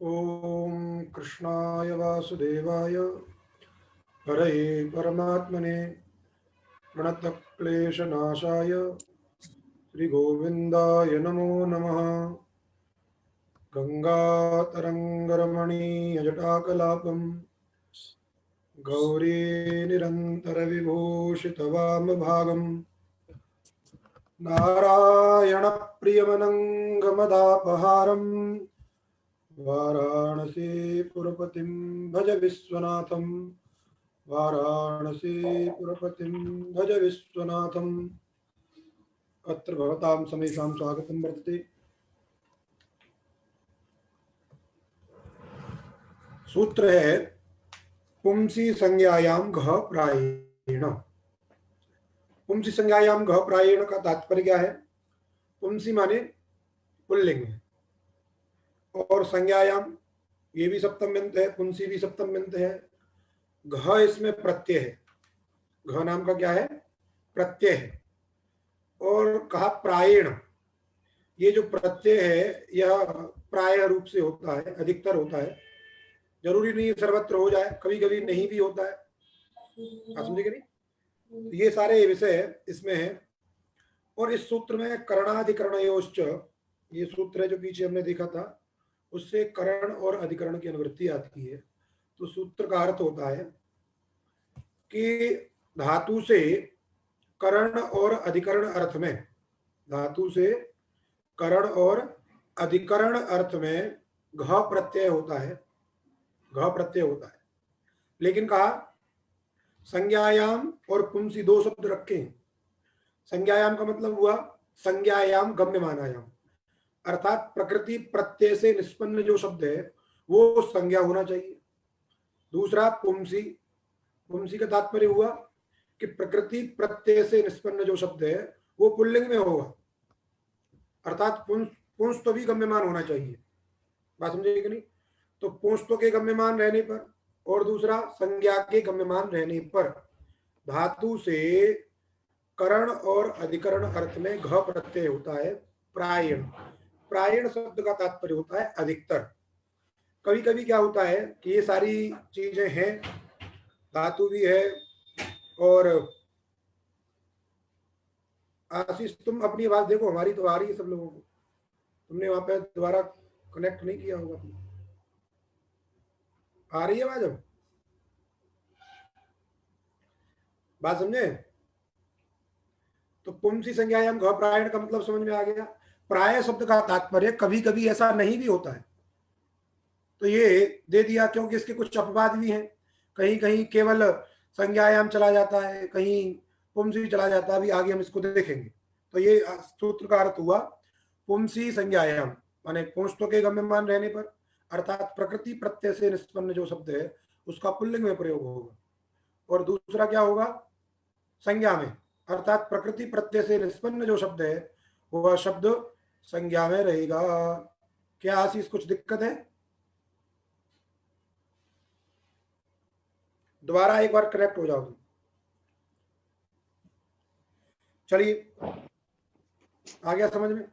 ओम कृष्णाय वासुदेवाय हरये परमात्मने प्रणतक्लेशनाशाय श्रीगोविन्दाय नमो नमः। गंगातरङ्गरमणीयजटाकलापं गौरी निरन्तरविभूषितवामभागं नारायणप्रियमनङ्गमदापहारं वाराणसीपुरपतिं भज विश्वनाथं। वाराणसीपुरपतिं भज विश्वनाथम्। अत्र भवतां समेषां स्वागतं वर्तते। सूत्र है पुंसी संज्ञायां घ प्रायेण। पुंसी संज्ञायां घ प्रायेण का तात्पर्य क्या है? पुंसी माने पुल्लिंग और संज्ञायाम ये भी सप्तम व्यंत है, पुंसी भी सप्तम व्यंत है। घ इसमें प्रत्यय है, घ नाम का क्या है? प्रत्यय है। और कहा प्रायेण, ये जो प्रत्यय है यह प्राय रूप से होता है, अधिकतर होता है। जरूरी नहीं सर्वत्र हो जाए, कभी कभी नहीं भी होता है। आप समझे कि नहीं? तो ये सारे विषय इसमें है। और इस सूत्र में करणाधिकरणयोश्च, ये सूत्र है जो पीछे हमने देखा था, उससे करण और अधिकरण की अनुवृत्ति आती है। तो सूत्र का अर्थ होता है कि धातु से करण और अधिकरण अर्थ में, धातु से करण और अधिकरण अर्थ में घ प्रत्यय होता है, घ प्रत्यय होता है। लेकिन कहा संज्ञायाम और पुंसी दो शब्द रखे हैं। संज्ञायाम का मतलब हुआ संज्ञायाम गम्यमानायाम, अर्थात प्रकृति प्रत्यय से निष्पन्न जो शब्द है वो संज्ञा होना चाहिए। दूसरा पुंसी, पुंसी का तात्पर्य हुआ कि प्रकृति प्रत्यय से निष्पन्न जो शब्द है वो पुल्लिंग में होगा, अर्थात पुंस तो भी गम्यमान होना चाहिए। बात समझे कि नहीं? तो पुंस तो के गम्यमान रहने पर और दूसरा संज्ञा के गम्यमान रहने पर धातु से करण और अधिकरण अर्थ में घ प्रत्यय होता है प्रायण। प्रायण शब्द का तात्पर्य होता है अधिकतर। कभी कभी क्या होता है कि ये सारी चीजें हैं, धातु भी है। और आशीष तुम अपनी आवाज देखो, हमारी तो आ रही है सब लोगों को। तुमने वहां पे दोबारा कनेक्ट नहीं किया होगा, आ रही है आवाज अब? बात समझे? तो पुंसी संज्ञायाम घ प्रायण का मतलब समझ में आ गया। प्राय शब्द का तात्पर्य कभी कभी ऐसा नहीं भी होता है, तो ये दे दिया क्योंकि इसके कुछ अपवाद भी हैं। कहीं कहीं केवल संज्ञायाम चला जाता है, कहीं पुंसी चला जाता है, अभी आगे हम इसको देखेंगे। तो ये सूत्र का अर्थ हुआ पुंसी संज्ञायाम माने पुंस्तों के गम्यमान रहने पर, अर्थात प्रकृति प्रत्यय से निष्पन्न जो शब्द है उसका पुल्लिंग में प्रयोग होगा। और दूसरा क्या होगा? संज्ञा में, अर्थात प्रकृति प्रत्यय से निष्पन्न जो शब्द है वह शब्द संज्ञा में रहेगा। क्या आशीष कुछ दिक्कत है? दोबारा एक बार कनेक्ट हो जाओ। चलिए, आ गया समझ में?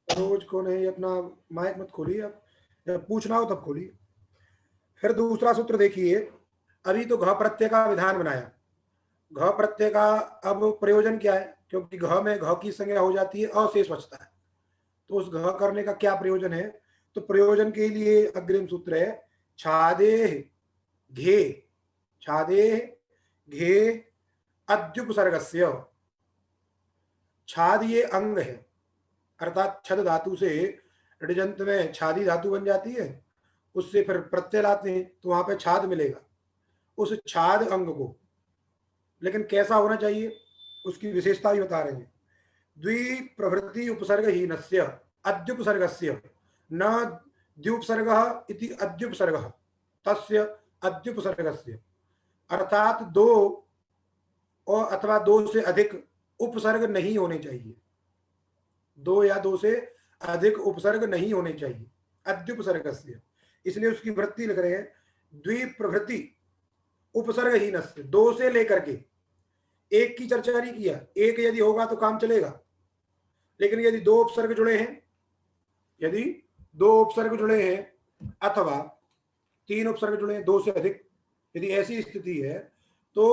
रोज को नहीं, अपना माइक मत खोलिए, अब जब पूछना हो तब खोलिए। फिर दूसरा सूत्र देखिए। अभी तो घ प्रत्यय का विधान बनाया। घ प्रत्यय का अब प्रयोजन क्या है? क्योंकि घ में घ की संज्ञा हो जाती है, अशेष बचता है, तो उस घ करने का क्या प्रयोजन है? तो प्रयोजन के लिए अग्रिम सूत्र है छादे घे, छादे घे अद्युपसर्गस्य। छाद ये अंग है, अर्थात छद धातु से ऋजंत में छादी धातु बन जाती है, उससे फिर प्रत्यय लाते हैं तो वहां पे छाद मिलेगा। उस छाद अंग को लेकिन कैसा होना चाहिए उसकी विशेषता भी बता रहे हैं। द्विप्रभृति उपसर्गहीनस्य अद्युपसर्गस्य न द्युपसर्गः इति अद्युपसर्गः तस्य अद्युपसर्गस्य, अर्थात दो और अथवा दो से अधिक उपसर्ग नहीं होने चाहिए, दो या दो से अधिक उपसर्ग नहीं होने चाहिए अद्युपसर्गस्य। इसलिए उसकी वृत्ति लिख रहे हैं द्विप्रभृति उपसर्गहीनस्य, दो से लेकर के, एक की चर्चा नहीं किया। एक यदि होगा तो काम चलेगा, लेकिन यदि दो उपसर्ग जुड़े हैं यदि दो उपसर्ग जुड़े हैं अथवा तीन उपसर्ग जुड़े हैं, दो से अधिक, यदि ऐसी स्थिति है तो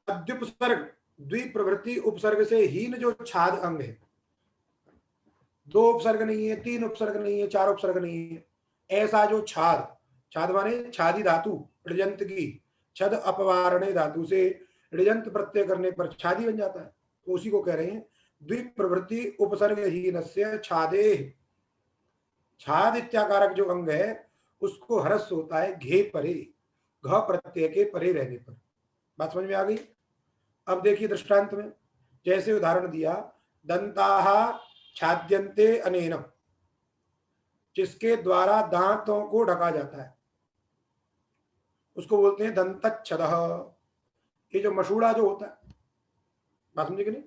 अद्युपसर्ग द्विप्रवृत्ति उपसर्ग से हीन जो छाद अंग है, दो उपसर्ग नहीं है, तीन उपसर्ग नहीं है, चार उपसर्ग नहीं है, ऐसा जो छाद, छाद माने छादी धातु ऋजंत की, छद अपवारणे धातु से ऋजंत प्रत्यय करने पर छादी बन जाता है, तो उसी को कह रहे हैं द्विप्रवृत्ति उपसर्ग हीनस्य छादे। छाद इत्याकारक जो अंग है उसको हरस होता है घे परे, घ प्रत्यय के परे रहने पर। बात समझ में आ गई? अब देखिए दृष्टांत में, जैसे उदाहरण दिया, दंताः छाद्यन्ते अनेन, जिसके द्वारा दांतों को ढका जाता है उसको बोलते हैं दंतच्छदः। ये जो मसूड़ा जो होता है, बात समझे कि नहीं,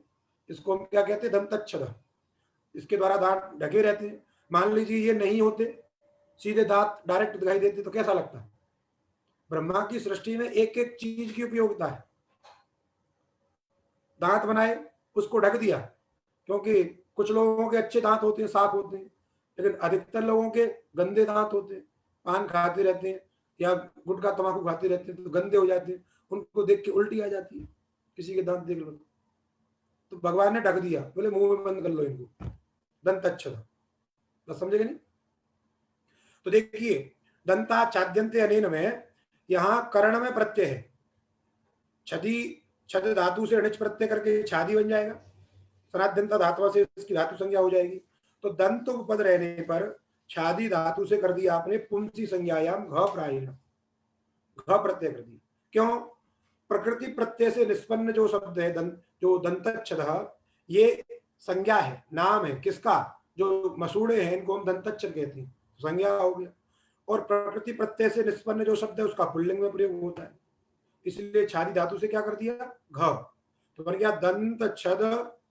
इसको हम क्या कहते हैं? दंतच्छदः। इसके द्वारा दांत ढके रहते हैं। मान लीजिए ये नहीं होते, सीधे दांत डायरेक्ट दिखाई देते तो कैसा लगता है? ब्रह्मा की सृष्टि में एक एक चीज की उपयोगिता है। दांत बनाए, उसको ढक दिया, क्योंकि कुछ लोगों के अच्छे दांत होते हैं, साफ होते हैं, लेकिन अधिकतर लोगों के गंदे दांत होते हैं, पान खाते रहते हैं या गुटखा तंबाकू खाते रहते हैं तो गंदे हो जाते हैं, उनको देख के उल्टी आ जाती है। किसी के दांत देख लो तो भगवान ने ढक दिया, बोले मुंह में बंद कर लो इनको, दंत अच्छा था। बस समझेगा नहीं? तो देखिए, दंता चाद्यंते अनेन में यहां कर्ण में प्रत्यय है, छदी, छद धातु से अणिच प्रत्यय करके छादी बन जाएगा, सनाद्यंता धातु से इसकी धातु संज्ञा हो जाएगी। तो दंत उपपद रहने पर छादी धातु से कर दिया आपने पुंसी संज्ञायाम घ प्रायण, घ प्रत्यय कर दिया। क्यों? प्रकृति प्रत्यय से निष्पन्न जो शब्द है जो दंतच्छद, ये संज्ञा है, नाम है किसका? जो मसूड़े हैं इनको हम दंतच्छद कहते हैं, संज्ञा हो गया। और प्रकृति प्रत्यय से निष्पन्न जो शब्द है उसका पुल्लिंग में प्रयोग होता है, इसलिए छादी धातु से क्या कर दिया? घ। तो बन गया दंत छद,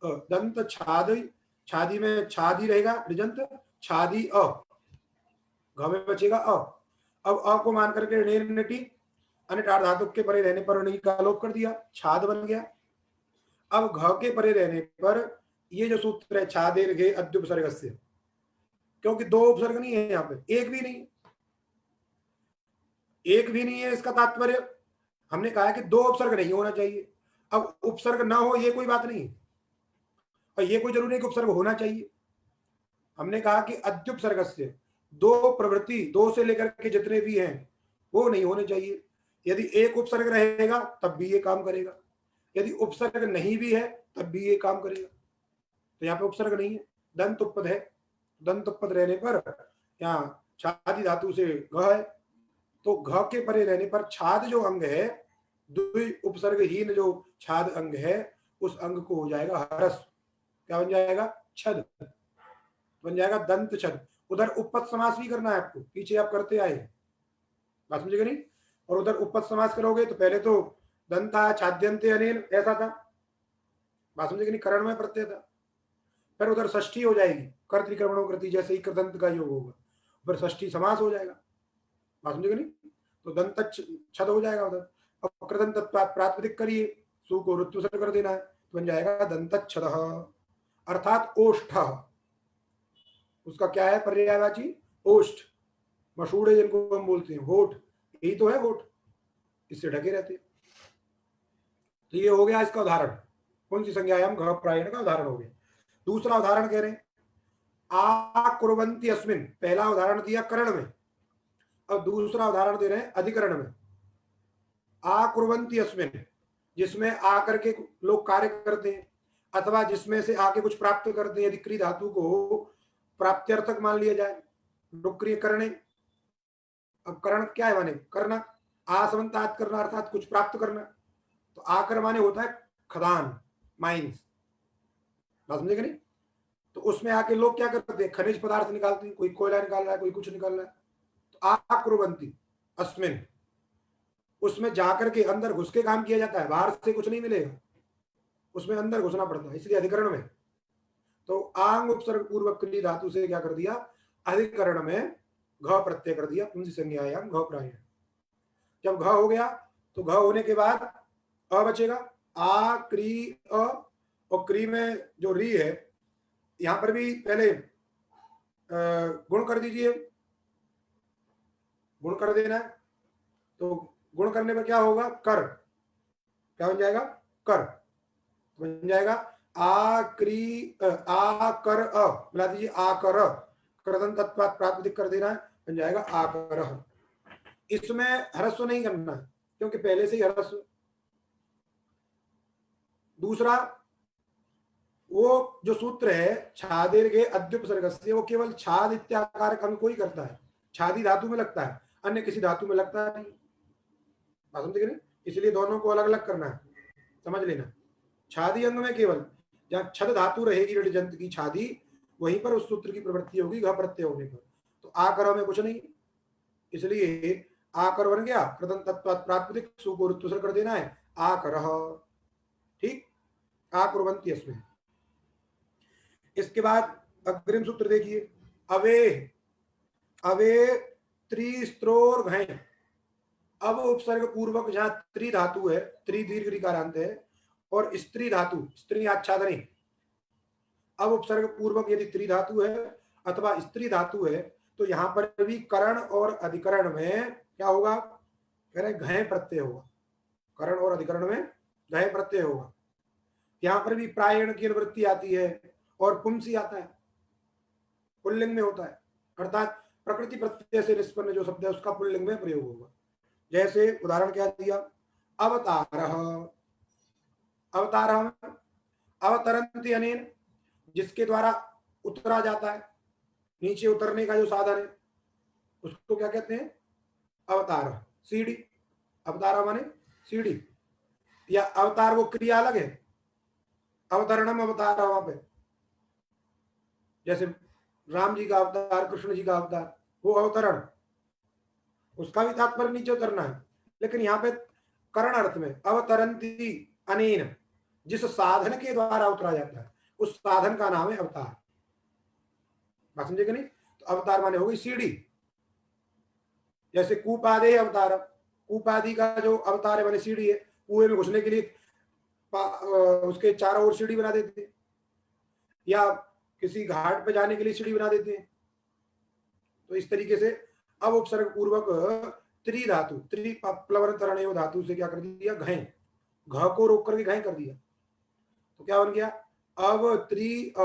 दंत छाद, छादी में छादी रहेगा ऋजंत, छादी अ, घ में बचेगा अ। अब अ को मान करके ऋणेति अनिटार धातु के परे रहने पर ऋणी का लोप कर दिया, छाद बन गया। अब घ के परे रहने पर ये जो सूत्र है छादेर घे अद्युपसर्गस्य, क्योंकि दो उपसर्ग नहीं है, यहाँ पे एक भी नहीं, एक भी नहीं है, इसका तात्पर्य हमने कहा है कि दो उपसर्ग नहीं होना चाहिए। अब उपसर्ग ना हो ये कोई बात नहीं, और ये कोई जरूरी नहीं कि उपसर्ग होना चाहिए। हमने कहा कि अद्युपसर्गस्य, दो प्रवृत्ति, दो से लेकर के जितने भी हैं वो नहीं होने चाहिए। यदि एक उपसर्ग रहेगा तब भी ये काम करेगा, यदि उपसर्ग नहीं भी है तब भी ये काम करेगा। तो यहाँ पे उपसर्ग नहीं है, दंत उपपद है, दंत उपपद रहने पर यहाँ छादी धातु से घ है, तो घ के परे रहने पर छाद जो अंग है, द्वि उपसर्गहीन जो छाद अंग है, उस अंग को हो जाएगा हरस, क्या बन जाएगा? छद बन जाएगा, दंत छद। उधर उपपद समास भी करना है आपको, पीछे आप करते आए, बात समझेगा नहीं? और उधर उपपद समास करोगे तो पहले तो दंता छाद्यंते अनेन ऐसा था, बात समझेगा नहीं? करण में प्रत्यय था, फिर उधर षष्ठी हो जाएगी, कर्तृकर्मणों कृति जैसे ही कृदंत का योग होगा, फिर षष्ठी समास हो जाएगा, बात समझेगा नहीं? तो दंत छद हो जाएगा उधर। अब कृदंत प्रातिपदिक करिए, सु को ऋतु से कर देना है, तो बन जाएगा दंत छद, अर्थात ओष्ठ, उसका क्या है पर्यायवाची? ओष्ठ, मसूड़े जिनको हम बोलते हैं, होठ, यही तो है होठ, इससे ढके रहते हैं। तो ये हो गया इसका उदाहरण, कौन सी संज्ञायाम घ प्रायण का उदाहरण हो गया। दूसरा उदाहरण कह रहे हैं आकुर्वन्ति अस्मिन, पहला उदाहरण दिया करण में, अब दूसरा उदाहरण दे रहे हैं अधिकरण में। आकुर्वन्ति अस्मिन, जिसमें आकर के लोग कार्य करते हैं अथवा जिसमें से आके कुछ प्राप्त करते हैं, यदि क्री धातु को प्राप्त्यर्थक मान लिया जाए, डुक्रिय करणे। अब करण क्या है? माने करना, आसमंतात करना अर्थात कुछ प्राप्त करना। तो आकर माने होता है खदान, माइंस, बात समझेगा नहीं? तो उसमें आके लोग क्या करते हैं? खनिज पदार्थ निकालते हैं, कोई कोयला निकाल रहा है, कोई कुछ निकाल रहा है। तो आकुर्वन्ति अस्मिन, उसमें जाकर के अंदर घुस के काम किया जाता है, बाहर से कुछ नहीं मिलेगा, उसमें अंदर घुसना पड़ता है, इसलिए अधिकरण में। तो आंग उपसर्ग पूर्वक क्ली धातु से क्या कर दिया? अधिकरण में घ प्रत्यय कर दिया, पुंज संज्ञायाम घ प्रायण। जब घ हो गया तो घ होने के बाद अ बचेगा, आ क्री अ, और क्री में जो री है, यहां पर भी पहले गुण कर दीजिए, गुण कर देना है। तो गुण करने पर क्या होगा, कर, क्या बन जाएगा, कर बन जाएगा। आ क्री आ कर अ मिला दीजिए, आ कर, कृदंत तत्पात प्रातिपदिक कर देना है, बन जाएगा आ कर। इसमें ह्रस्व नहीं करना है क्योंकि पहले से ही ह्रस्व। दूसरा, वो जो सूत्र है छादीर्घे अद्युपसर्गस्य, वो केवल छाद इत्याकार अंग को ही करता है, छादी धातु में लगता है, अन्य किसी धातु में लगता नहीं। बात समझे नहीं, इसलिए दोनों को अलग अलग करना है, समझ लेना। छादी अंग में केवल जहां छद धातु रहेगी ऋजंत की छादी, वहीं पर उस सूत्र की प्रवृत्ति होगी घ प्रत्यय होने पर। तो आकर में कुछ नहीं, इसलिए आकर बन गया, कृतन तत्वात् प्रातिपदिक सु को ऋतुसर कर देना है, आकर। ठीक, आकुर्वन्ति इसमें। इसके बाद अग्रिम सूत्र देखिए, अवे, अवे त्रिस्त्रोर घय। अब उपसर्ग पूर्वक जहां त्रि धातु है, त्रि दीर्घ ऋकारांत है, और स्त्री धातु, स्त्री आच्छादनी, अब उपसर्ग पूर्वक यदि त्रि धातु है अथवा स्त्री धातु है, तो यहां पर भी करण और अधिकरण में क्या होगा, कह रहे घय प्रत्यय होगा, करण और अधिकरण में घय प्रत्यय होगा। यहां पर भी प्रायण की अनुवृत्ति आती है और पुंसी आता है, पुल्लिंग में होता है, अर्थात प्रकृति प्रत्यय से निष्पन्न जो शब्द है उसका पुल्लिंग में प्रयोग होगा। जैसे उदाहरण क्या दिया, अवतार, अवतार, अवतरंती अनेन, जिसके द्वारा उतरा जाता है, नीचे उतरने का जो साधन है उसको क्या कहते हैं, अवतार, सीढ़ी। अवतार माने सीढ़ी, या अवतार वो क्रिया अलग है, अवतरणम अवतार वहां पे, जैसे राम जी का अवतार, कृष्ण जी का अवतार, वो अवतरण, उसका भी तात्पर्य नीचे उतरना है। लेकिन यहाँ पे करण अर्थ में अवतरंती अनेन, जिस साधन के द्वारा उतरा जाता है उस साधन का नाम है अवतार। बात समझे कि नहीं? तो अवतार माने हो गई सीढ़ी। जैसे कूपादे अवतार, कूपादि का जो अवतार है माने सीढ़ी है, कुएं में घुसने के लिए उसके चारों ओर सीढ़ी बना देते हैं, या किसी घाट पे जाने के लिए सीढ़ी बना देते हैं। तो इस तरीके से अब उपसर्ग पूर्वक त्रि धातु, त्रि प्लवन तरणेय धातु से क्या कर दिया, घय, घ को रोक करके घय कर दिया। तो क्या बन गया, अब त्रि अ,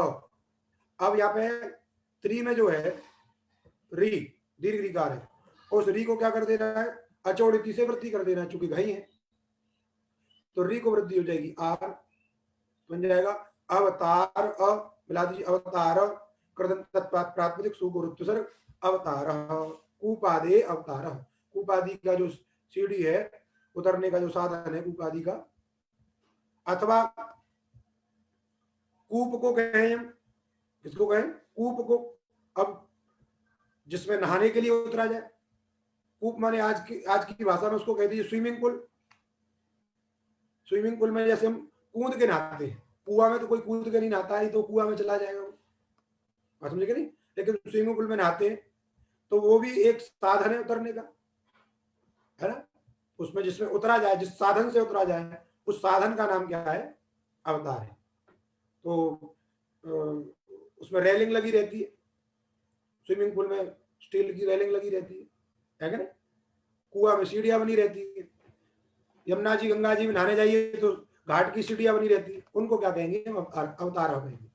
अब यहाँ पे त्रि में जो है री, दीर्घ ऋकार है, उस री को क्या कर देना है, अचौड़िति से वृद्धि कर देना है, चूंकि घई है तो री को वृद्धि हो जाएगी, आर बन जाएगा अवतार, अ मिला दीजिए, अवतार, कृदंत तत्पात प्रातिपदिक सु को ऋतुसर्ग, अवतार, कूपादे अवतार, कूपादि का जो सीढ़ी है, उतरने का जो साधन है कूपादि का, अथवा कूप को कहें हम, किसको कहें, कूप को। अब जिसमें नहाने के लिए उतरा जाए, कूप माने आज की भाषा में उसको कह दीजिए स्विमिंग पूल। स्विमिंग पूल में जैसे हम कूद के नहाते हैं, कुआ में तो कोई कूद के नहीं नहाता है, तो कुआ में चला जाएगा वो, बात समझे कि नहीं। लेकिन स्विमिंग पूल में नहाते हैं तो वो भी एक साधन है उतरने का, है ना। उसमें जिसमें उतरा जाए, जिस साधन से उतरा जाए, उस साधन का नाम क्या है, अवतार है। तो उसमें रेलिंग लगी रहती है, स्विमिंग पूल में स्टील की रेलिंग लगी रहती है क्या नहीं। कुआ में सीढ़ियां बनी रहती है, यमुना जी गंगा जी में नहाने जाइए तो घाट की सीढ़ियां बनी रहती है, उनको क्या कहेंगे, अवतार कहेंगे।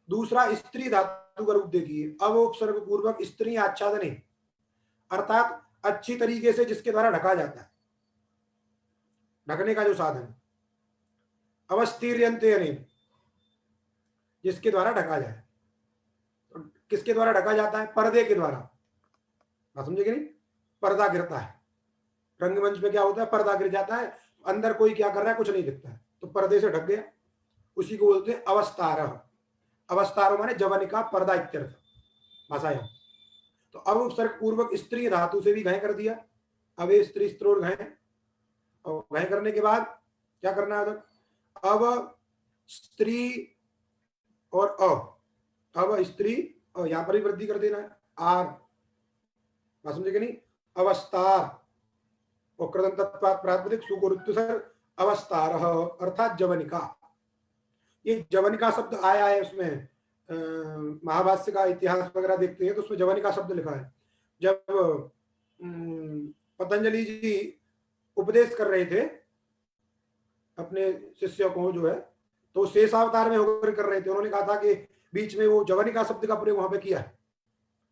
दूसरा, स्त्री धातु का रूप देखिए, अब उपसर्ग पूर्वक स्त्री आच्छादन है, अर्थात अच्छी तरीके से जिसके द्वारा ढका जाता है, ढकने का जो साधन, अवस्थिर्यन्ते अनेन, जिसके द्वारा ढका जाए। तो किसके द्वारा ढका जाता है, पर्दे के द्वारा, बात समझे कि नहीं। पर्दा गिरता है, रंगमंच पे क्या होता है, पर्दा गिर जाता है, अंदर कोई क्या कर रहा है कुछ नहीं दिखता है, तो पर्दे से ढक गया, उसी को बोलते हैं अवस्तार। अवस्तार माने जवनिका पर्दा इत्यर्थ भाषायां। तो अब उपसर्ग पूर्वक स्त्री धातु से भी घय कर दिया, अब ये स्त्री स्त्रोर घय, और घय करने के बाद क्या करना है, अब स्त्री और अब स्त्री, और यहां पर भी वृद्धि कर देना है, आर, बात समझे कि नहीं, अवस्तार, और कृदंत तत्पात प्रातिपदिक सु को ऋतुसर्ग, अवस्तार अर्थात जवनिका। ये जवनिका शब्द आया है उसमें महाभाष्य का इतिहास वगैरह देखते हैं तो उसमें जवनिका शब्द लिखा है। जब पतंजलि जी उपदेश कर रहे थे अपने शिष्यों को जो है, तो शेषावतार में होकर कर रहे थे, उन्होंने कहा था कि बीच में वो जवनिका शब्द का प्रयोग वहां पे किया है,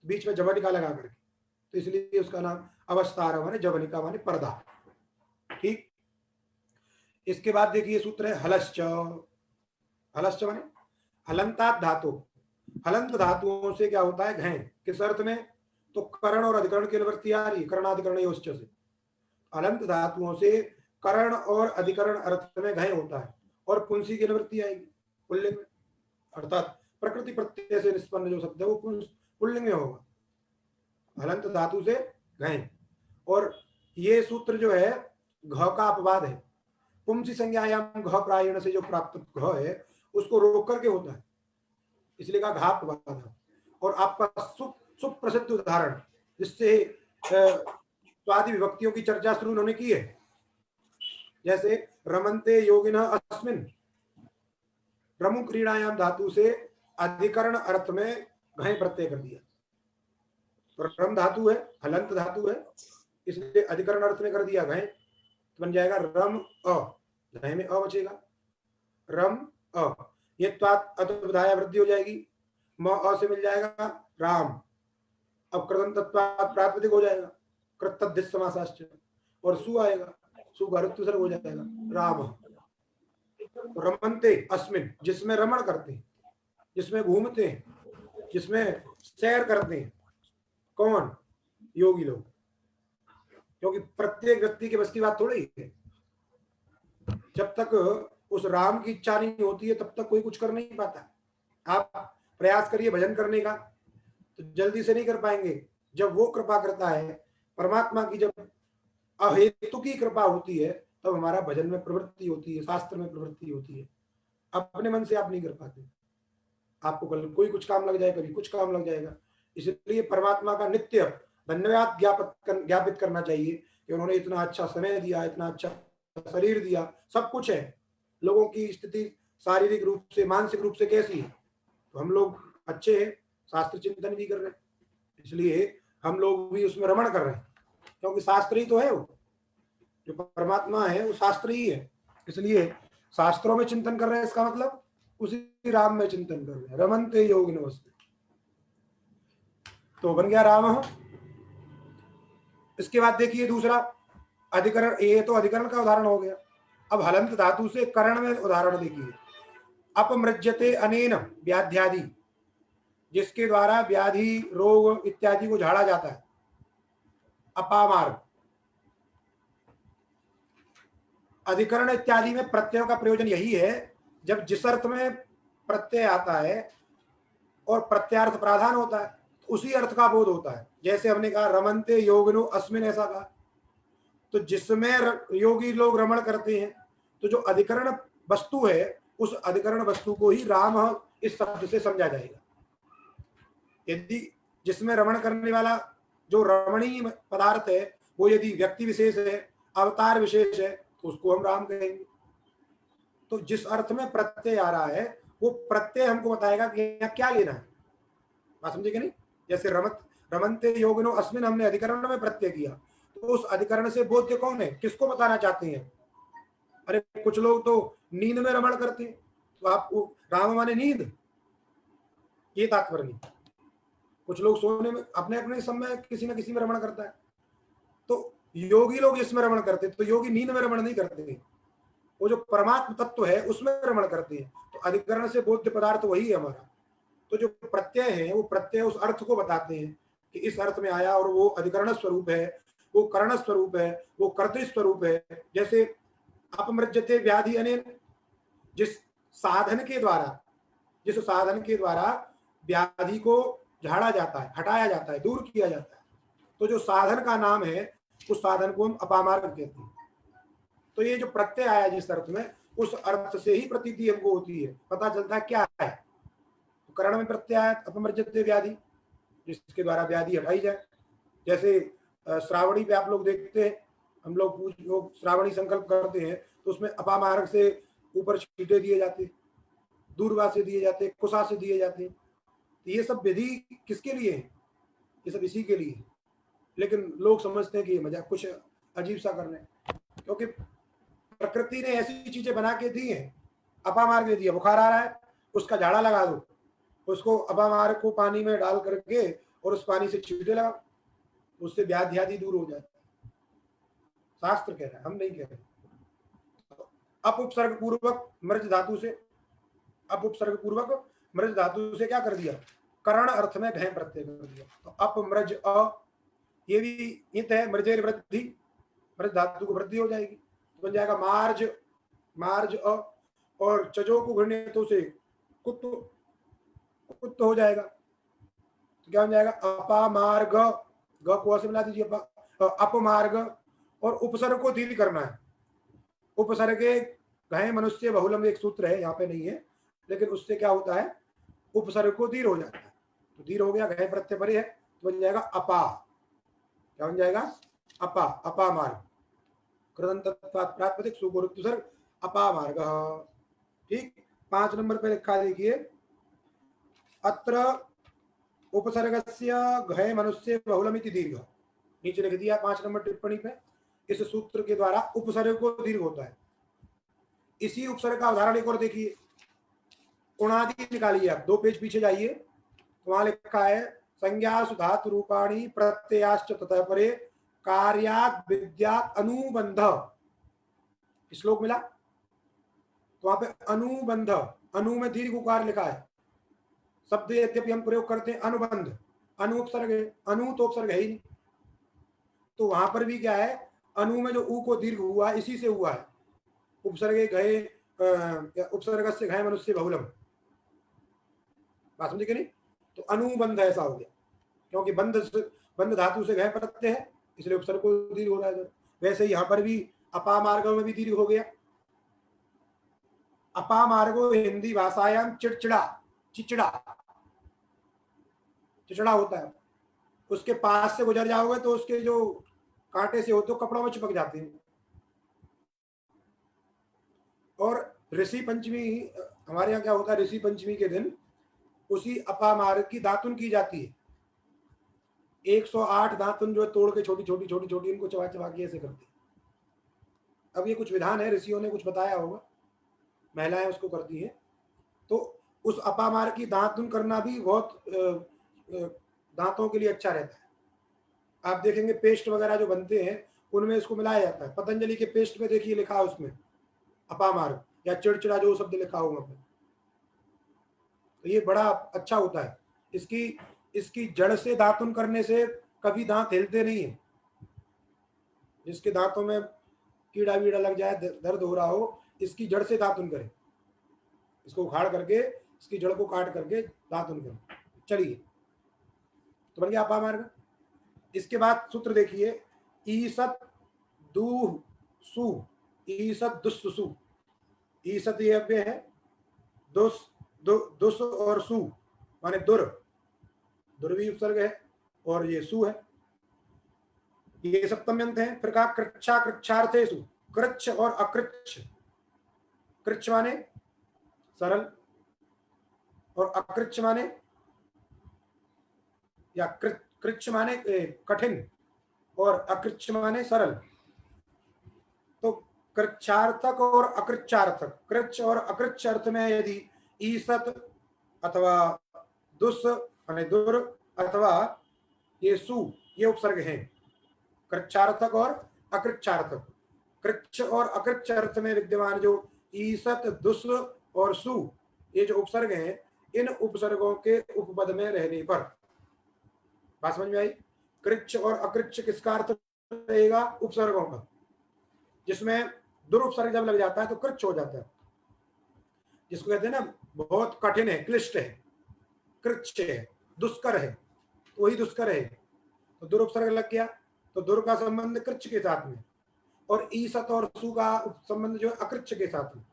बीच में जवनिका लगा करके, तो इसलिए उसका नाम अवस्तार माने जवनिका माने पर्दा। ठीक, इसके बाद देखिए सूत्र है हलश्च। हलश्च माने हलंतात धातु। हलंत धातुओं से क्या होता है घय, किस अर्थ में, तो करण और अधिकरण की निवृत्ति आ रही, करणाधिकरण योश्च से। हलंत धातुओं से करण और अधिकरण अर्थ में घय होता है और पुंसी की निवृत्ति आएगी पुल्लिंग में, अर्थात प्रकृति प्रत्यय से निष्पन्न जो शब्द है वो पुल्लिंग में होगा, हलंत धातु से घय। और ये सूत्र जो है घ का अपवाद है, पुंसी संज्ञायाम घ प्रायण से जो प्राप्त घ है उसको रोक करके होता है, इसलिए कहा घापवाद है। और आपका सुप्रसिद्ध उदाहरण जिससे स्वादि विभक्तियों की चर्चा शुरू उन्होंने की है, जैसे रमन्ते योगिनः अस्मिन्, रमु क्रीड़ायाम धातु से अधिकरण अर्थ में घय प्रत्यय कर दिया, तो रम धातु है, हलंत धातु है, इसलिए अधिकरण अर्थ में कर दिया घय, तो बन जाएगा रम अ, घय में अ बचेगा, रम अ, ये त्वात अतुबधाया वृद्धि हो जाएगी, म अ से मिल जाएगा राम, अब कृतंत प्रातिपदिक हो जाएगा, कृतद्धिस समासाश्च, और सु आएगा, सु गरुत्व सर्ग हो जाएगा राम। रमन्ते अस्मिन्, जिसमें रमण करते हैं, जिसमें घूमते हैं, जिसमें सैर करते हैं, कौन, योगी लोग, क्योंकि प्रत्येक व्यक्ति के बस की बात थोड़ी है, जब तक उस राम की इच्छा नहीं होती है तब तक कोई कुछ कर नहीं पाता। आप प्रयास करिए भजन करने का तो जल्दी से नहीं कर पाएंगे, जब वो कृपा करता है, परमात्मा की जब अहेतु की कृपा होती है तब हमारा भजन में प्रवृत्ति होती है, शास्त्र में प्रवृत्ति होती है। अपने मन से आप नहीं कर पाते, आपको कल कोई कुछ काम लग जाएगा, कभी कुछ काम लग जाएगा, इसलिए परमात्मा का नित्य धन्यवाद ज्ञापित करना चाहिए कि उन्होंने इतना अच्छा समय दिया, इतना अच्छा शरीर दिया, सब कुछ है। लोगों की स्थिति शारीरिक रूप से मानसिक रूप से कैसी है, तो हम लोग अच्छे हैं, शास्त्र चिंतन भी कर रहे हैं, इसलिए हम लोग भी उसमें रमण कर रहे हैं, क्योंकि शास्त्र ही तो है, वो जो परमात्मा है वो शास्त्र ही है, इसलिए शास्त्रों में चिंतन कर रहे हैं, इसका मतलब उसी राम में चिंतन कर रहे हैं, रमन्ते योगिनो अस्मिन्, तो बन गया राम। इसके बाद देखिए दूसरा अधिकरण, ये तो अधिकरण का उदाहरण हो गया। अब हलंत धातु से करण में उदाहरण देखिए, अपमृज्यते अनेन व्याध्यादि, जिसके द्वारा व्याधि रोग इत्यादि को झाड़ा जाता है, अपामार्ग। अधिकरण इत्यादि में प्रत्ययों का प्रयोजन यही है, जब जिस अर्थ में प्रत्यय आता है और प्रत्यार्थ प्राधान होता है तो उसी अर्थ का बोध होता है। जैसे हमने कहा रमन्ते योगिनो अस्मिन्, ऐसा कहा, तो जिसमें योगी लोग रमण करते हैं, तो जो अधिकरण वस्तु है उस अधिकरण वस्तु को ही राम इस शब्द से समझा जाएगा। यदि जिसमें रमण करने वाला जो रमणीय पदार्थ है वो यदि व्यक्ति विशेष है, अवतार विशेष है, तो उसको हम राम कहेंगे। तो जिस अर्थ में प्रत्यय आ रहा है वो प्रत्यय हमको बताएगा कि यहाँ क्या लेना है, बात समझे कि नहीं। जैसे रमन्ते योगिनो अस्मिन् हमने अधिकरण में प्रत्यय किया, तो उस अधिकरण से बोध्य कौन है, किसको बताना चाहते हैं। अरे कुछ लोग तो नींद में रमण करते हैं, तो आपको राम माने नींद, ये तात्पर्य नहीं। कुछ लोग सोने में अपने अपने समय किसी न किसी में रमण करता है, तो योगी लोग जिसमें रमण करते हैं, तो योगी नींद में रमण नहीं करते, वो जो परमात्म तत्व है उसमें रमण करते हैं। तो अधिकरण से बोध्य पदार्थ वही है हमारा। तो जो प्रत्यय है वो प्रत्यय उस अर्थ को बताते हैं कि इस अर्थ में आया, और वो अधिकरण स्वरूप है, वो करण स्वरूप है, वो कर्तृ स्वरूप है। जैसे अपमृज्यते व्याधि अनेन, जिस साधन के द्वारा व्याधि को झाड़ा जाता है, हटाया जाता है, दूर किया जाता है, तो जो साधन का नाम है उस साधन को हम अपामार्ग कहते हैं। तो ये जो प्रत्यय आया जिस अर्थ में, उस अर्थ से ही प्रतीति हमको होती है, पता चलता है क्या है। तो करण में प्रत्यय आया अपमृज्यते व्याधि, जिसके द्वारा व्याधि हटाई जाए। जैसे श्रावणी पे आप लोग देखते हैं, हम लोग श्रावणी संकल्प करते हैं तो उसमें अपामार्ग से ऊपर छींटे दिए जाते, दूरवा से दिए जाते, कुशा से दिए जाते, तो ये सब विधि किसके लिए है? ये सब इसी के लिए है। लेकिन लोग समझते हैं कि ये मजाक, कुछ अजीब सा कर रहे हैं, क्योंकि प्रकृति ने ऐसी चीजें बना के दी हैं। अपामार्ग दे दिया, बुखार आ रहा है, उसका झाड़ा लगा दो, उसको अपामार्ग को पानी में डाल करके और उस पानी से छींटे लगाओ, उससे व्याधि आदि दूर हो जाए। शास्त्र कह रहा है, हम नहीं कह रहे। अप उपसर्ग पूर्वक मृज धातु से, अप उपसर्ग पूर्वक मृज धातु से क्या कर दिया? करण अर्थ में घय प्रत्यय कर दिया। तो अप मृज अ, ये भी इत है, मृजेर वृद्धि, मृज धातु को वृद्धि हो जाएगी, तो बन जाएगा मार्ज, मार्ज अ, और चजो को घृण्य तो से कुत, कुत हो जाएगा, तो क्या बन जाएगा? अपामार्ग, ग को से मिला दीजिए, अपमार्ग, और उपसर्ग को दीर्घ करना है। उपसर्गे घय मनुष्य बहुलम एक सूत्र है, यहाँ पे नहीं है, लेकिन उससे क्या होता है? उपसर्ग को दीर्घ हो जाता है, तो दीर्घ हो गया, घय प्रत्यय परे है, तो बन जाएगा अपा। क्या बन जाएगा? अपा, अपामार्ग, कृदंतत्वात् प्रातिपदिक सुगुरुत्तसर्ग अपामार्ग। ठीक, 5 नंबर पे लिखा, देखिए, अत्र उपसर्गस्य घय मनुष्य बहुलमिति दीर्घ, नीचे लिख दिया 5 नंबर टिप्पणी पे। इस सूत्र के द्वारा उपसर्ग को दीर्घ होता है। इसी उपसर्ग का उदाहरण एक और देखिए, उणादि निकालिए आप, 2 पेज पीछे जाइए, तो वहां लिखा है संज्ञा सुधातु रूपाणी प्रत्ययाश्च ततः परे कार्यात् विद्यात् अनुबंध, श्लोक मिला, तो वहां पे अनुबंध, अनु में दीर्घ उकार लिखा है। शब्द यद्यपि हम प्रयोग करते हैं अनुबंध, अनु उपसर्ग है, अनु तो उपसर्ग है ही नहीं, तो वहां पर भी क्या है? अनु में जो ऊ को दीर्घ हुआ, इसी से हुआ है। उपसर्गे घय, उपसर्ग से घय मनुष्य बहुलम, बात समझे कि नहीं? तो अनुबंध ऐसा हो गया, क्योंकि बंध धातु से घय प्रत्यय है, इसलिए उपसर्ग को दीर्घ हो रहा है। वैसे यहाँ पर भी अपामार्गो में भी दीर्घ हो गया। अपामार्गो हिंदी भाषायाम चिड़चिड़ा, चिचड़ा, चिचड़ा होता है। उसके पास से गुजर जाओगे तो उसके जो कांटे से होते कपड़ों में चिपक जाते हैं। और ऋषि पंचमी, हमारे यहाँ क्या होता है, ऋषि पंचमी के दिन उसी अपामार्ग की दातुन की जाती है। 108 दातुन जो तोड़ के छोटी छोटी छोटी छोटी उनको चबा चबा के ऐसे करते हैं। अब ये कुछ विधान है, ऋषियों ने कुछ बताया होगा, महिलाएं उसको करती हैं। तो उस अपामार्ग की दातुन करना भी बहुत दांतों के लिए अच्छा रहता है। आप देखेंगे पेस्ट वगैरह जो बनते हैं उनमें इसको मिलाया जाता है। पतंजलि के पेस्ट में देखिए लिखा है उसमें अपामार्ग या चिड़चिड़ा जो शब्द लिखा होगा, तो ये बड़ा अच्छा होता है। इसकी इसकी जड़ से दातुन करने से कभी दांत हिलते नहीं है। जिसके दांतों में कीड़ा वीड़ा लग जाए, दर्द हो रहा हो, इसकी जड़ से दातुन करें, इसको उखाड़ करके इसकी जड़ को काट करके दातुन करें। चलिए, तो बन गया अपामार्ग। इसके बाद सूत्र देखिए, ईसत दूह सु, ईसत दुस्सु, ईसत ये अव्यय है, दुस दुस और सु माने दुर, दुर भी उपसर्ग है और ये सु है, ये सप्तम्यंत है। फिर कहा कृच्छा कृच्छार्थेषु, कृच्छ और अकृच्छ, कृच्छ माने सरल और अकृच्छ माने या कृच्छ माने कठिन और अकृच्छ माने सरल। तो कृच्छार्थक और अकृच्छार्थक, कृच्छ और अकृच्छ अर्थ में यदि ईसत अथवा दुस माने दुर अथवा ये सु, ये उपसर्ग हैं, कृच्छार्थक और अकृच्छार्थक। कृच्छ और अकृच्छ अर्थ में विद्यमान जो ईसत दुस और सु, ये जो उपसर्ग हैं, इन उपसर्गों के उपपद में रहने पर, बात समझ में आई? कृच्छ और अकृच्छ किसका अर्थ रहेगा? उपसर्गों का, जिसमें दुरुपसर्ग जब लग जाता है तो कृच्छ हो जाता है, जिसको कहते हैं ना बहुत कठिन है, क्लिष्ट है, कृच्छ है, दुष्कर है, तो वही दुष्कर है। तो दुरुपसर्ग लग गया तो दुर का संबंध कृच्छ के साथ में, और ईसत और सु का संबंध जो है अकृच्छ के साथ में,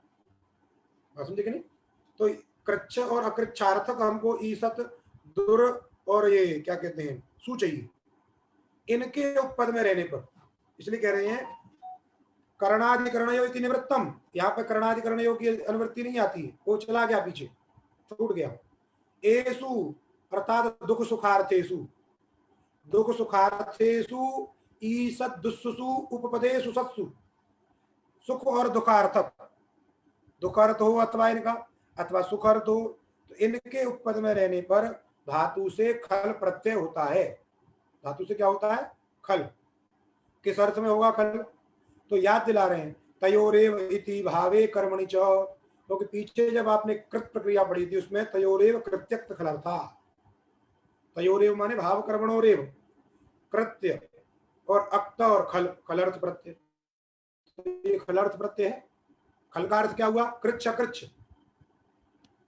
समझे कि नहीं? तो कृच्छ और अकृच्छार्थक हमको ईसत, दुर और ये क्या कहते हैं सु चाहिए, इनके उपपद में रहने पर। इसलिए कह रहे हैं करणाधिकरणयो इति निवृत्तम, यहाँ पे करणाधिकरणयो की अनुवृत्ति नहीं आती है, वो चला गया पीछे, छूट गया। एसु अर्थात दुख सुखार्थेषु, दुख सुखार्थेषु ईसत् दुस्सु उपपदेषु सत्सु, सुख और दुखार्थक, दुख अर्थ हो अथवा इनका, अथवा सुख अर्थ हो, तो इनके उपपद में रहने पर धातु से खल प्रत्यय होता है। धातु से क्या होता है? खल। किस अर्थ में होगा खल? तो याद दिला रहे हैं, तयोरेव इति भावे कर्मणि च, क्योंकि पीछे जब आपने कृत प्रक्रिया पढ़ी थी उसमें तयोरेव कृत्यक्त खल था। तयोरेव माने भाव कर्मणोरेव, कृत्य और अक्त और खल, खलर्थ प्रत्यय। तो ये खलर्थ प्रत्यय है। खल का अर्थ क्या हुआ? कृच्छ कृच्छ,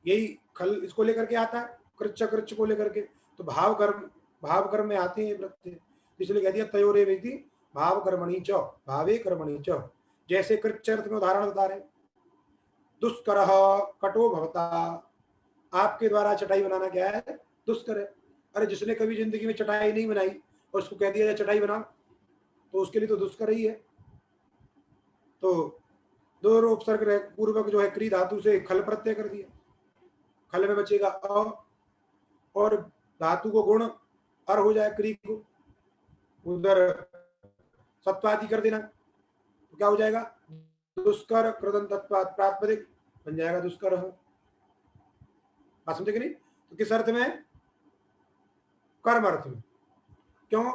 यही खल इसको लेकर के आता है, कृच्छ कृच्छ को लेकर के। तो भाव कर्म में आते हैं प्रत्यय, इसलिए कह दिया तयोरेव इति भाव कर्मणि च, भावे कर्मणि च। जैसे कृच्छ अर्थ में उदाहरण बता रहे, दुष्करः कटो भवता, आपके द्वारा चटाई बनाना क्या है? दुष्कर है। अरे जिसने कभी जिंदगी में चटाई नहीं बनाई और उसको कह दिया चटाई बना, तो उसके लिए तो दुष्कर ही है। तो दो उपसर्ग पूर्वक जो है क्री धातु से खल प्रत्यय कर दिया, खल में बचेगा अ, और धातु को गुण अर हो जाए, क्री को उधर सत्वादि कर देना, तो क्या हो जाएगा? दुष्कर कृदंत तत्वात् प्रातिपदिक बन जाएगा दुष्कर। बात समझे कि नहीं? तो किस अर्थ में? कर्म अर्थ में। क्यों?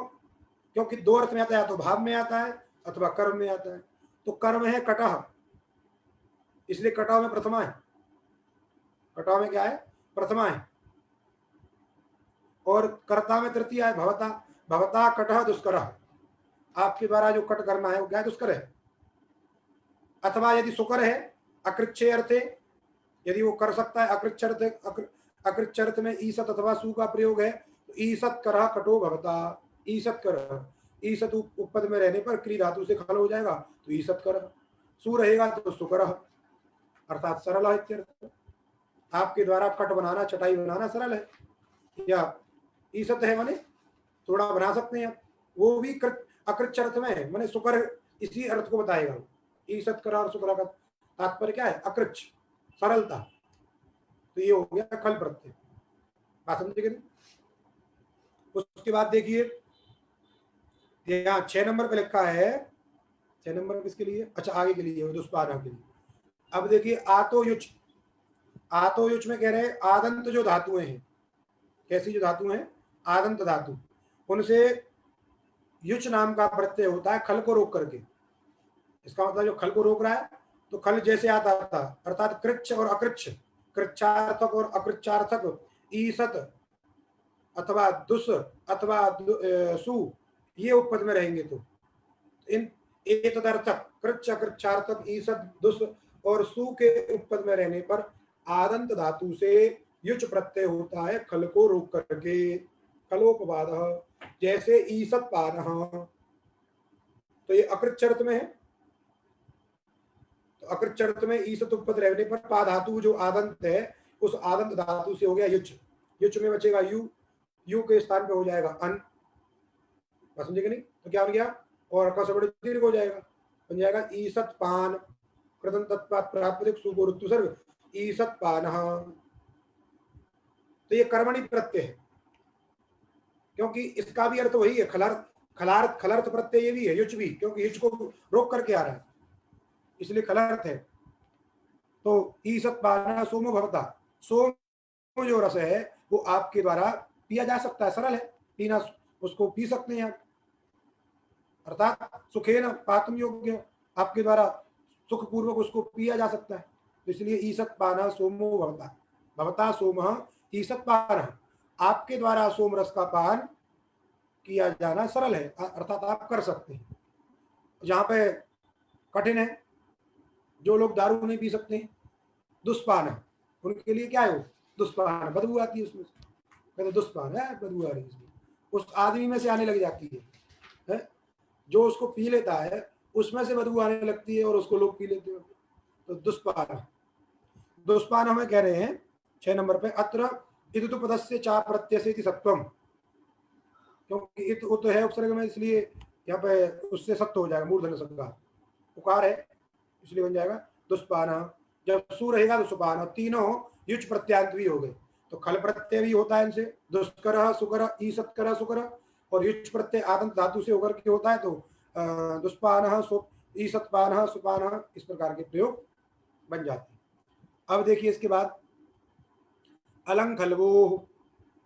क्योंकि दो अर्थ में आता है, या तो भाव में आता है अथवा कर्म में आता है। तो कर्म है कटह, इसलिए कटाव में प्रथमा है। कटाव में क्या है? प्रथमा है। और कर्ता में तृतीया है, भवता। भवता कटह दुष्करः, आपके द्वारा जो कट करना है वो क्या है? दुष्कर है। अथवा यदि सुकर है, अकृच्छे अर्थे, यदि वो कर सकता है अकृच्छ अर्थ में ईसत अथवा सु का प्रयोग है, तो ईसत करह कटो भवता, ईसत करह, ईसत उपपद में रहने पर क्री धातु से खल हो जाएगा, तो ईसत करह। सु रहेगा तो सुकरह, अर्थात सरल है इत्यर्थ। आपके द्वारा कट बनाना, चटाई बनाना सरल है। या ईसत है माने थोड़ा बना सकते हैं, वो भी अकृच्छ अर्थ में है, माने सुकर इसी अर्थ को बताएगा। ईसत करा और सुकरा का तात्पर्य क्या है? अकृच्छ, सरलता। तो ये हो गया खल प्रत्यय। बात समझे? उसके बाद देखिए यहाँ 6 नंबर पे लिखा है, 6 नंबर किसके लिए? अच्छा आगे के लिए, दुष्पाना के लिए। अब देखिए आतो युच, आतो युच में कह रहे हैं आदंत जो धातुएं हैं, कैसी जो धातु हैं? आदंत धातु, उनसे युच नाम का प्रत्यय होता है खल को रोक करके। इसका मतलब जो खल को रोक रहा है, तो खल जैसे आता था, अर्थात कृच्छ और अकृच्छ, कृच्छार्थक और अकृच्छार्थक, ईसत अथवा दुस अथवा सु, ये उपपद में रहेंगे। तो इन एतदर्थक, कृच्छ कृच्छार्थक, ईसत दुस और सु के उपपद में रहने पर आदंत धातु से युच प्रत्यय होता है खल को रोक करके, खलोपवाद। जैसे ईसत पान, तो ये अकृच्छ अर्थ में है, तो अकृच्छ अर्थ में ईसत उपपद रहने पर पा धातु जो आदंत है, उस आदंत धातु से हो गया युच। युच में बचेगा यू, यू के स्थान पे हो जाएगा अन। समझे कि नहीं? तो क्या हो गया? और का सबड़ दीर्घ हो जाएगा, बन जाएगा ईसत पान, कृतन तत्पात प्रातिपदिक सुगुरुत्व सर्ग, ईसत पान। तो ये कर्मणि प्रत्यय है, क्योंकि इसका भी अर्थ वही है, खलार्थ प्रत्यय ये भी है, युच भी, क्योंकि युच को रोक करके आ रहा है, इसलिए खलार्थ है। तो ईसत पान सोमो भवता, सोम जो रस है वो आपके द्वारा पिया जा सकता है, सरल है पीना, उसको पी सकते हैं आप। अर्थात सुखेन पातुम योग्य, आपके द्वारा सुखपूर्वक उसको पिया जा सकता है। तो इसलिए ईसत पान सोमो भवता, भवता सोम ईसत पान, आपके द्वारा सोम रस का पान किया जाना सरल है, अर्थात आप कर सकते हैं। जहाँ पे कठिन है, जो लोग दारू नहीं पी सकते, दुष्पान है, उनके लिए क्या है? वो दुष्पान, बदबू आती है उसमें, कहते दुष्पान है, बदबू आ रही है, उस आदमी में से आने लग जाती है? जो उसको पी लेता है उसमें से बदबू आने लगती है और उसको लोग पी लेते हैं, तो दुष्पान। दुष्पान हमें कह रहे हैं 6 नंबर पे, अत्र इदुतु पदस्य चा प्रत्यय सत्वम, क्योंकि इत उत है उपसर्ग में, इसलिए यहाँ पे उससे सत्व हो जाएगा, मूर्धन्य शब्द पुकार है, इसलिए बन जाएगा दुष्पान। जब सु रहेगा तो सुपान, तीनों युच प्रत्यांत भी हो गए। तो खल प्रत्यय भी होता है इनसे, दुष्कर सुकर ईसत्कर सुकर, और युच प्रत्यय आदंत धातु से होकर के होता है, तो दुष्पान ईसत्पान सुपान, इस प्रकार के प्रयोग बन जाते हैं। अब देखिए इसके बाद अलंखलवो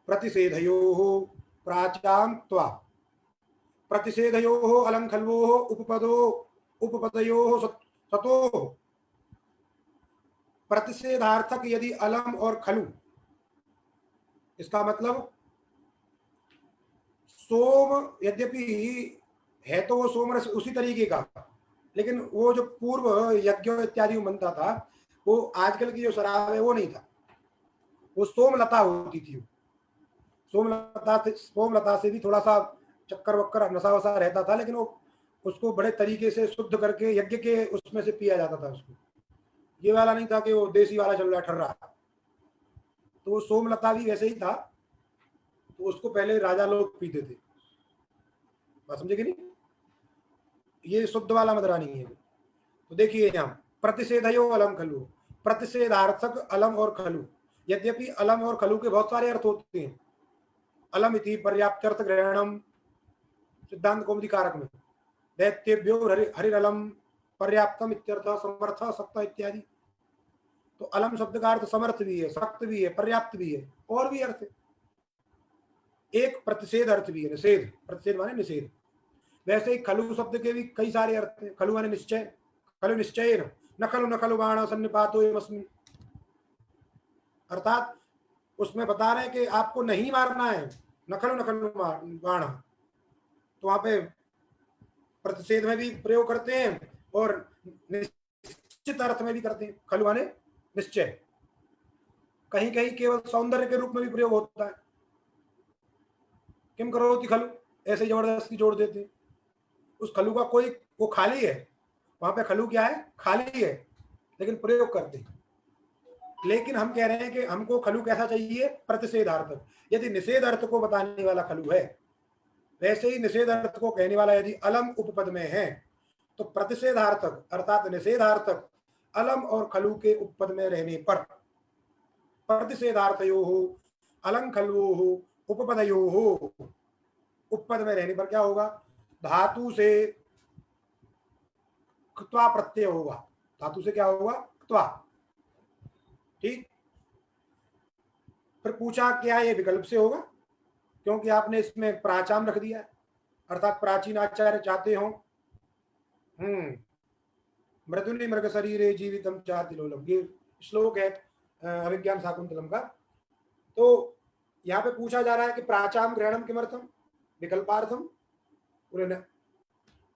प्रतिषेधयो प्राचाम त्वा, प्रतिषेधयो अलंखलवो उपपदो उपपदयो सतो, प्रतिषेधार्थक यदि अलम और खलु, इसका मतलब सोम यद्यपि है तो वो सोम रस उसी तरीके का, लेकिन वो जो पूर्व यज्ञ इत्यादि में बनता था वो आजकल की जो शराब है वो नहीं था, वो सोमलता होती थी। सोमलता से भी थोड़ा सा चक्कर वक्कर नशा वसा रहता था, लेकिन वो उसको बड़े तरीके से शुद्ध करके यज्ञ के उसमें से पिया जाता था उसको, ये वाला नहीं था कि वो देसी वाला चल रहा ठर रहा। तो वो सोमलता भी वैसे ही था, तो उसको पहले राजा लोग पीते थे, बात समझे कि नहीं, ये शुद्ध वाला मदरा नहीं है। तो देखिए यहाँ प्रतिषेधयो अलम खलु, प्रतिषेधार्थक अलम और खलु, यद्यपि अलम और खलु के बहुत सारे अर्थ होते हैं। अलम इति पर्याप्त्यर्थ ग्रहणम, सिद्धांत कौमुदी कारक में, दैत्येभ्यो हरिरलम पर्याप्तम इत्यर्थ समर्थ सक्त इत्यादि। तो अलम शब्द का अर्थ समर्थ भी है, सक्त भी है, पर्याप्त भी है, और भी अर्थ है। एक प्रतिषेध अर्थ भी है, निषेध, प्रतिषेध माने निषेध। वैसे ही खलु शब्द के भी कई सारे अर्थ हैं। खलु माने निश्चय, खलु निश्चय न खलु बाण सन्निपातो यमस्मिन्, अर्थात उसमें बता रहे हैं कि आपको नहीं मारना है, न खलु बाण, तो वहां पे प्रतिषेध में भी प्रयोग करते हैं और निश्चित अर्थ में भी करते हैं। खलु माने निश्चय, कहीं कहीं केवल सौंदर्य के रूप में भी प्रयोग होता है, किम करोति खलु, ऐसे जबरदस्ती जोड़ देते हैं। उस खलु का कोई वो खाली है, वहां पे खलु क्या है, खाली है, लेकिन प्रयोग करते हैं। लेकिन हम कह रहे हैं कि हमको खलु कैसा चाहिए, प्रतिषेधार्थक। यदि निषेध अर्थ को बताने वाला खलु है, वैसे ही निषेध अर्थ को कहने वाला यदि अलम उपपद में है, तो प्रतिषेधार्थक अर्थात निषेधार्थक अलम और खलु के उपपद में रहने पर, प्रतिषेधार्थयो अलं खलु उपपदयो उपपद में रहने पर क्या होगा, धातु से क्त्वा प्रत्यय होगा। धातु से क्या होगा, क्त्वा। ठीक, फिर पूछा क्या ये विकल्प से होगा, क्योंकि आपने इसमें प्राचाम रख दिया, अर्थात प्राचीन आचार्य चाहते हो मृदुनि मृग शरीरे जीवितम चाति लोलम, ये श्लोक है अभिज्ञान शाकुंतलम का। तो यहाँ पे पूछा जा रहा है कि प्राचाम ग्रहणम किमर्थम, विकल्पार्थम।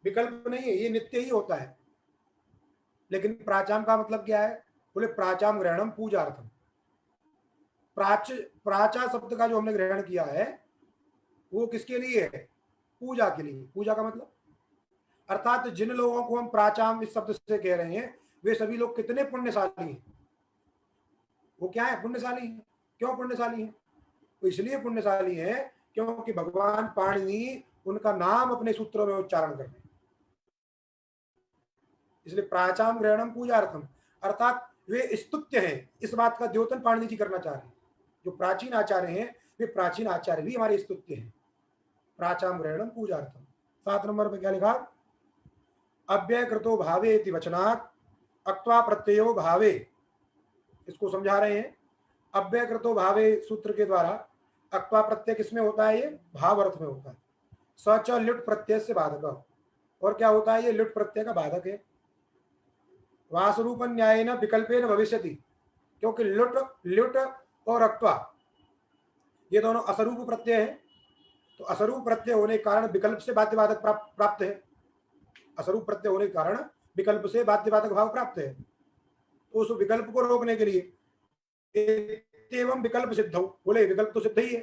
विकल्प नहीं है, ये नित्य ही होता है, लेकिन प्राचाम का मतलब क्या है, बोले प्राचाम ग्रहणम पूजार्थम। प्राचा शब्द का जो हमने ग्रहण किया है वो किसके लिए है, पूजा के लिए। पूजा का मतलब अर्थात जिन लोगों को हम प्राचाम इस शब्द से कह रहे हैं वे सभी लोग कितने पुण्यशाली हैं, वो क्या है, पुण्यशाली हैं। क्यों पुण्यशाली हैं, तो इसलिए पुण्यशाली है क्योंकि भगवान पाणिनि उनका नाम अपने सूत्रों में उच्चारण कर रहे हैं, इसलिए प्राचाम ग्रहणम पूजार्थम, अर्थात वे स्तुत्य हैं। इस बात का द्योतन पाणिनि जी करना चाह रहे हैं। जो प्राचीन आचार्य हैं वे प्राचीन आचार्य भी हमारे स्तुत्य हैं। प्राचाम ग्रहणम पूजार्थम। 7 नंबर पे क्या लिखा, अव्ययकृतो भावे इति वचनात् अक्त्वा प्रत्ययो भावे, इसको समझा रहे हैं। अव्ययकृतो भावे सूत्र के द्वारा अक्त्वा प्रत्यय किसमें होता है, ये भाव अर्थ में होता है। सच लुट प्रत्यय से बाधक, और क्या होता है, ये लुट प्रत्यय का बाधक है। वासरूप न्याय न विकल्पेन भविष्यति, क्योंकि लुट और अक्त्वा ये दोनों असरूप प्रत्यय है, तो असरूप प्रत्यय होने के कारण विकल्प से बाध्यबाधक प्राप्त है। असरूप प्रत्यय होने के कारण विकल्प से बाध्यबाधक भाव प्राप्त है। तो उस विकल्प को रोकने के लिए एवं विकल्प सिद्ध हो, बोले विकल्प तो सिद्ध ही है,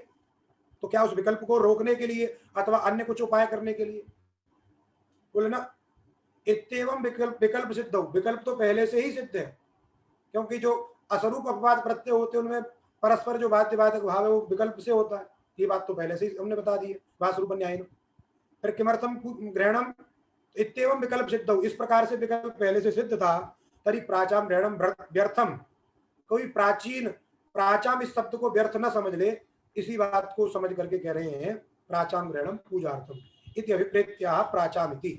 तो क्या उस विकल्प को रोकने के लिए अथवा अन्य कुछ उपाय करने के लिए, बोले ना इत्येवं विकल्प सिद्ध हो, विकल्प तो पहले से ही सिद्ध है, क्योंकि जो असरूप अपवाद प्रत्यय होते हैं उनमें परस्पर जो बाध्यबाधक भाव है वो विकल्प से होता है। ये बात तो पहले से ही हमने बता दी है वासरूप न्याय में। फिर किमर्थम ग्रहणम इत्येवं विकल्प सिद्ध हो, इस प्रकार से विकल्प पहले से सिद्ध था, तरी प्राचाम ग्रहणम व्यर्थम, कोई प्राचीन प्राचाम इस शब्द को व्यर्थ न समझ ले, इसी बात को समझ करके कह रहे हैं प्राचाम ग्रहणम पूजार्थम इति अभिप्रेत्या प्राचामिति।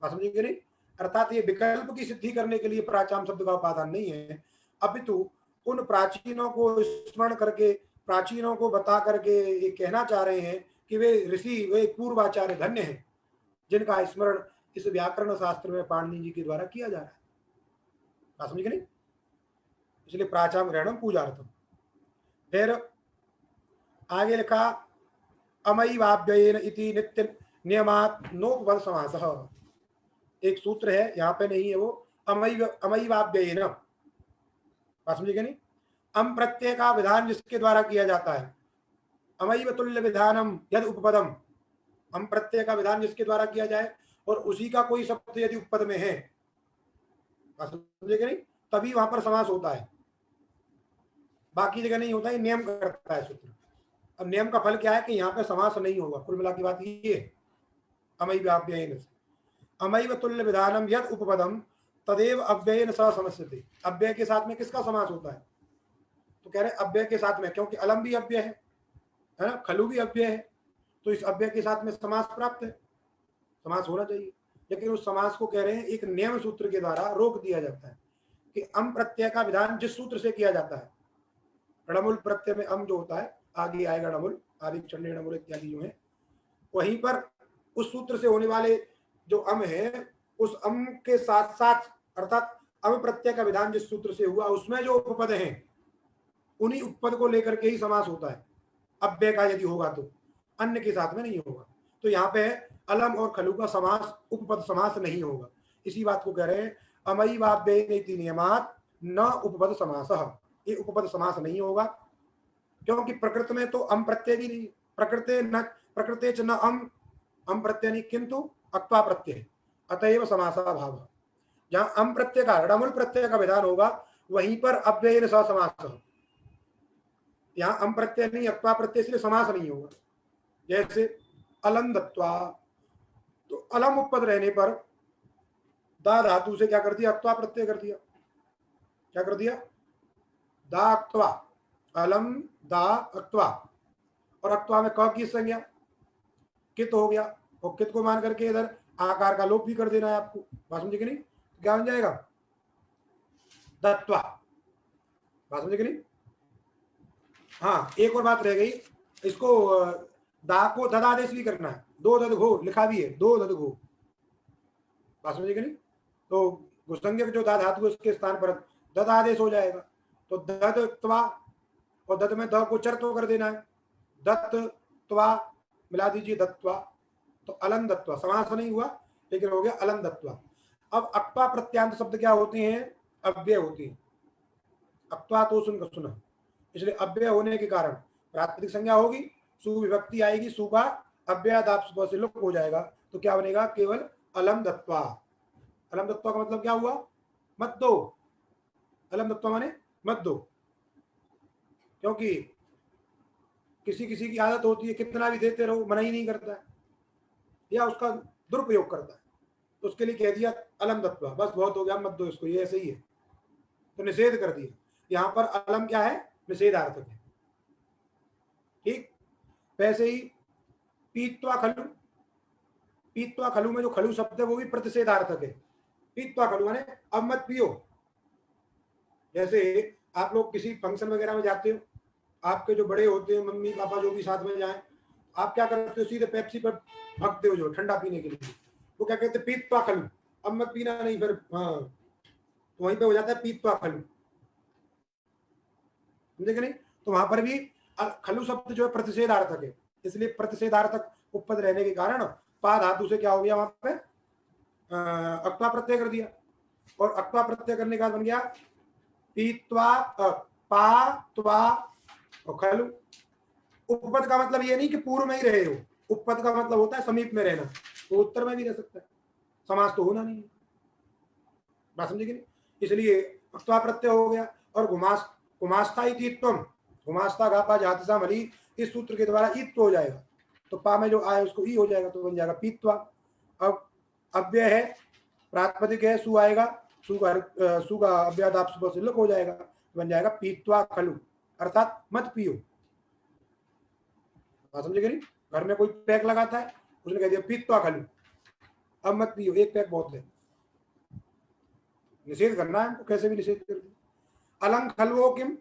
बात समझिए नहीं? अर्थात ये विकल्प की सिद्धि करने के लिए प्राचाम शब्द का उपादान नहीं है, अपितु उन प्राचीनों को स्मरण करके, प्राचीनों को बता करके ये कहना चाह रहे हैं कि वे ऋषि, वे पूर्वाचार्य धन्य हैं जिनका स्मरण इस व्याकरण शास्त्र में पाणिनि जी के द्वारा किया जा रहा है। बात समझिए नहीं? इसलिए प्राचाम ग्रहणम पूजार्थम। फिर आगे लिखा अमयिवाव्ययेन इति नित्य नियमात् नोपपद समासः। एक सूत्र है, यहाँ पे नहीं है वो, अमयिवाव्ययेन। बात समझिए नहीं? अम प्रत्यय का विधान जिसके द्वारा किया जाता है, अमैव तुल्य विधानम यद उपपदम, अम प्रत्यय का विधान जिसके द्वारा किया जाए और उसी का कोई शब्द यदि उपपद में है, समझे नहीं, तभी वहां पर समास होता है, बाकी जगह नहीं होता है। नियम करता है सूत्र। अब नियम का फल क्या है कि यहाँ पे समास नहीं होगा। कुल मिला की बात ये, अमैव अव्ययेन, अमैव तुल्य विधानम यद उपपदम तदेव अव्ययेन स समस्यते। अव्यय के साथ में किसका समास होता है? तो कह रहे अव्यय के साथ में, क्योंकि अलम भी अव्यय है ना, खलु भी अव्यय है, तो इस अव्यय के साथ में समास प्राप्त है, समास होना चाहिए। लेकिन उस समास को कह रहे हैं एक नियम सूत्र के द्वारा रोक दिया जाता है कि अम प्रत्यय का विधान जिस सूत्र से किया जाता है, णमुल प्रत्यय में अम जो होता है, आगे आएगा णमुल, आदि चंडी णमुल इत्यादि जो है, वहीं पर उस सूत्र से होने वाले जो अम है, उस अम के साथ साथ, अर्थात अम प्रत्यय का विधान जिस सूत्र से हुआ उसमें जो उपपद हैं, उन्हीं उपपद को लेकर के ही समास होता है। अव्यय का यदि होगा तो, अन्य के साथ में नहीं होगा। तो यहाँ पे अलम और खलु का समास, उपपद समास नहीं होगा। इसी बात को कह रहे हैं अमयिवाव्ययेन नियमात् न उपपद समासः। ये उपपद समास नहीं होगा, क्योंकि प्रकृति में तो अम प्रत्यय भी नहीं, प्रकृते च न अम प्रत्यय नहीं, किंतु अक्वा प्रत्यय, अतएव समासाभाव। जहां अम प्रत्यय का, णमुल प्रत्यय का विधान होगा, वहीं पर अव्ययेन स समासः। यहाँ अम प्रत्यय नहीं, अक्वा प्रत्यय, इसलिए समास नहीं होगा। जैसे अलम दत्वा, तो अलम उपपद रहने पर दा धातु से क्या कर दिया? अक्वा प्रत्यय कर दिया। क्या कर दिया? दा अक्वा, अलम दा अक्वा, और अक्वा में क की संज्ञा कित हो गया, और कित को मान करके इधर आकार का लोप भी कर देना है आपको। बात समझे कि नहीं? क्या बन जाएगा? दत्वा। बात समझे कि नहीं? हाँ, एक और बात रह गई, इसको दा को ददादेश भी करना है। दो दद घो लिखा भी है, दो दद घो। बात समझे कि नहीं? तो गुसंज्ञक जो दा धातु है उसके स्थान पर दद आदेश हो जाएगा। तो दद त्वा, और दद में द को चर तो कर देना है, दत्त त्वा मिला दीजिए, दत्वा। तो अलम दत्वा, समास नहीं हुआ लेकिन हो गया अलम दत्वा। अब अक्वा प्रत्यांत शब्द क्या होते हैं? अव्यय होते हैं। अक्वा तो सुनकर सुना, इसलिए अव्यय होने के कारण प्रातिपदिक संज्ञा होगी, सुविभक्ति आएगी, सु का अव्ययादाप से लुप्त हो जाएगा। तो क्या बनेगा? केवल अलम दत्वा। अलम दत्वा का मतलब क्या हुआ? मत दो। अलम दत्वा माने मत दो, क्योंकि किसी किसी की आदत होती है कितना भी देते रहो, मना ही नहीं करता है, या उसका दुरुपयोग करता है, तो उसके लिए कह दिया अलम दत्वा, बस बहुत हो गया, मत दो इसको, ये ऐसे ही है, तो निषेध कर दिया। यहाँ पर अलम क्या है? निषेधार्थक है। ठीक वैसे ही पीत्वा खलु, पीत्वा खलु में जो खलु शब्द है वो भी प्रतिषेधार्थक है। पीत्वा खलु माने अब मत पियो। जैसे आप लोग किसी फंक्शन वगैरह में जाते हो, आपके जो बड़े होते हैं, मम्मी पापा जो भी साथ में जाएं, आप क्या करते हो? सीधे पेप्सी पर भागते हो जो ठंडा पीने के लिए। वो क्या कहते हैं? पीत्वा खलु, अब मत पीना नहीं, फिर हाँ, तो वहीं पे हो जाता है पीत्वा खलु। समझे कि नहीं? तो वहां पर भी खलु शब्द जो है प्रतिषेधार्थक है, इसलिए प्रतिषेधार्थक उपपद रहने के कारण पा धातु से क्या हो गया? वहां पे अक्वा प्रत्यय कर दिया, और अक्वा प्रत्यय करने का बन गया पीत्वा, पा त्वा और खलु। उपपद का मतलब ये नहीं कि पूर्व में ही रहे हो, उपपद का मतलब होता है समीप में रहना, तो उत्तर में भी रह सकता है, समास तो होना नहीं है। बात समझे कि नहीं? इसलिए अक्वा प्रत्यय हो गया। और गुमास्ता इतित्वम, गुमास्ता गापा जातिसा मली, इस सूत्र के द्वारा ईत्व हो जाएगा, तो पा में जो आए उसको ई हो जाएगा, तो बन जाएगा पीत्वा। अब अव्यय है, प्रातिपदिक है, सु आएगा, सु का अव्ययादाप से लुक हो जाएगा, बन जाएगा पीत्वा खलु, अर्थात मत पियो। बात समझे कि नहीं? घर में कोई पैक लगाता है, उसने कह दिया पीत्वा खलु, अब मत पियो, एक पैक बहुत है। निषेध करना है हमको, कैसे भी निषेध कर दिया। अलंग खलुओ किम,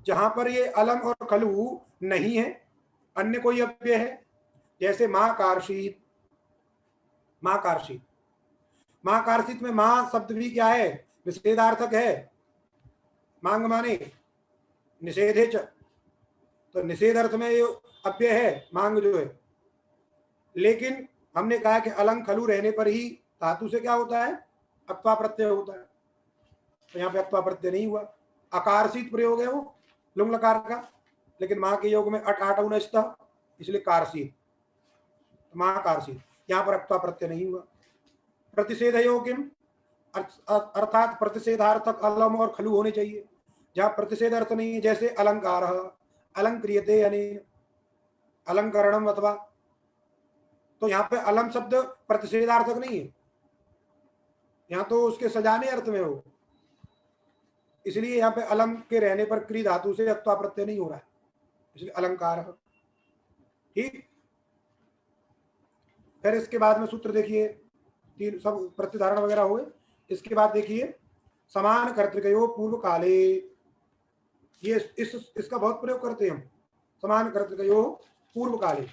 जहां पर ये अलंग और खलु नहीं है, अन्य कोई अव्यय है, जैसे मां कार्षित, मां कार्षित, मां कार्षित में मां शब्द भी क्या है? निषेधार्थक है। मांग माने निषेधे च, तो निषेध अर्थ में ये अव्यय है मांग जो है। लेकिन हमने कहा कि अलंग खलु रहने पर ही धातु से क्या होता है? अक्वा प्रत्यय होता है। तो यहाँ पे अक्वा प्रत्यय नहीं हुआ, अकारसित प्रयोग है वो लुंग लकार का, लेकिन मां के योग में अट आट उनस्ता, इसलिए कारसित, मां कारसित, यहाँ पर अक्वा प्रत्यय नहीं हुआ। प्रतिषेध योग्यम, अर्थात प्रतिषेधार्थक अलम और खलु होने चाहिए। जहां प्रतिषेध अर्थ नहीं है, जैसे अलंकार, अलंक्रियते अनेन, अलंकरणम अथवा, तो यहाँ पे अलम शब्द प्रतिषेधार्थक नहीं है, यहाँ तो उसके सजाने अर्थ में हो, इसलिए यहाँ पे अलम के रहने पर क्री धातु से अक्वा प्रत्यय नहीं हो रहा है, इसलिए अलंकार। ठीक, फिर इसके बाद में सूत्र देखिए, तीन सब प्रतिधारण वगैरह हुए। इसके बाद देखिए समान कर्तृकयो पूर्व काले, ये इसका बहुत प्रयोग करते हैं हम। समान कर्तृकयो पूर्व काले,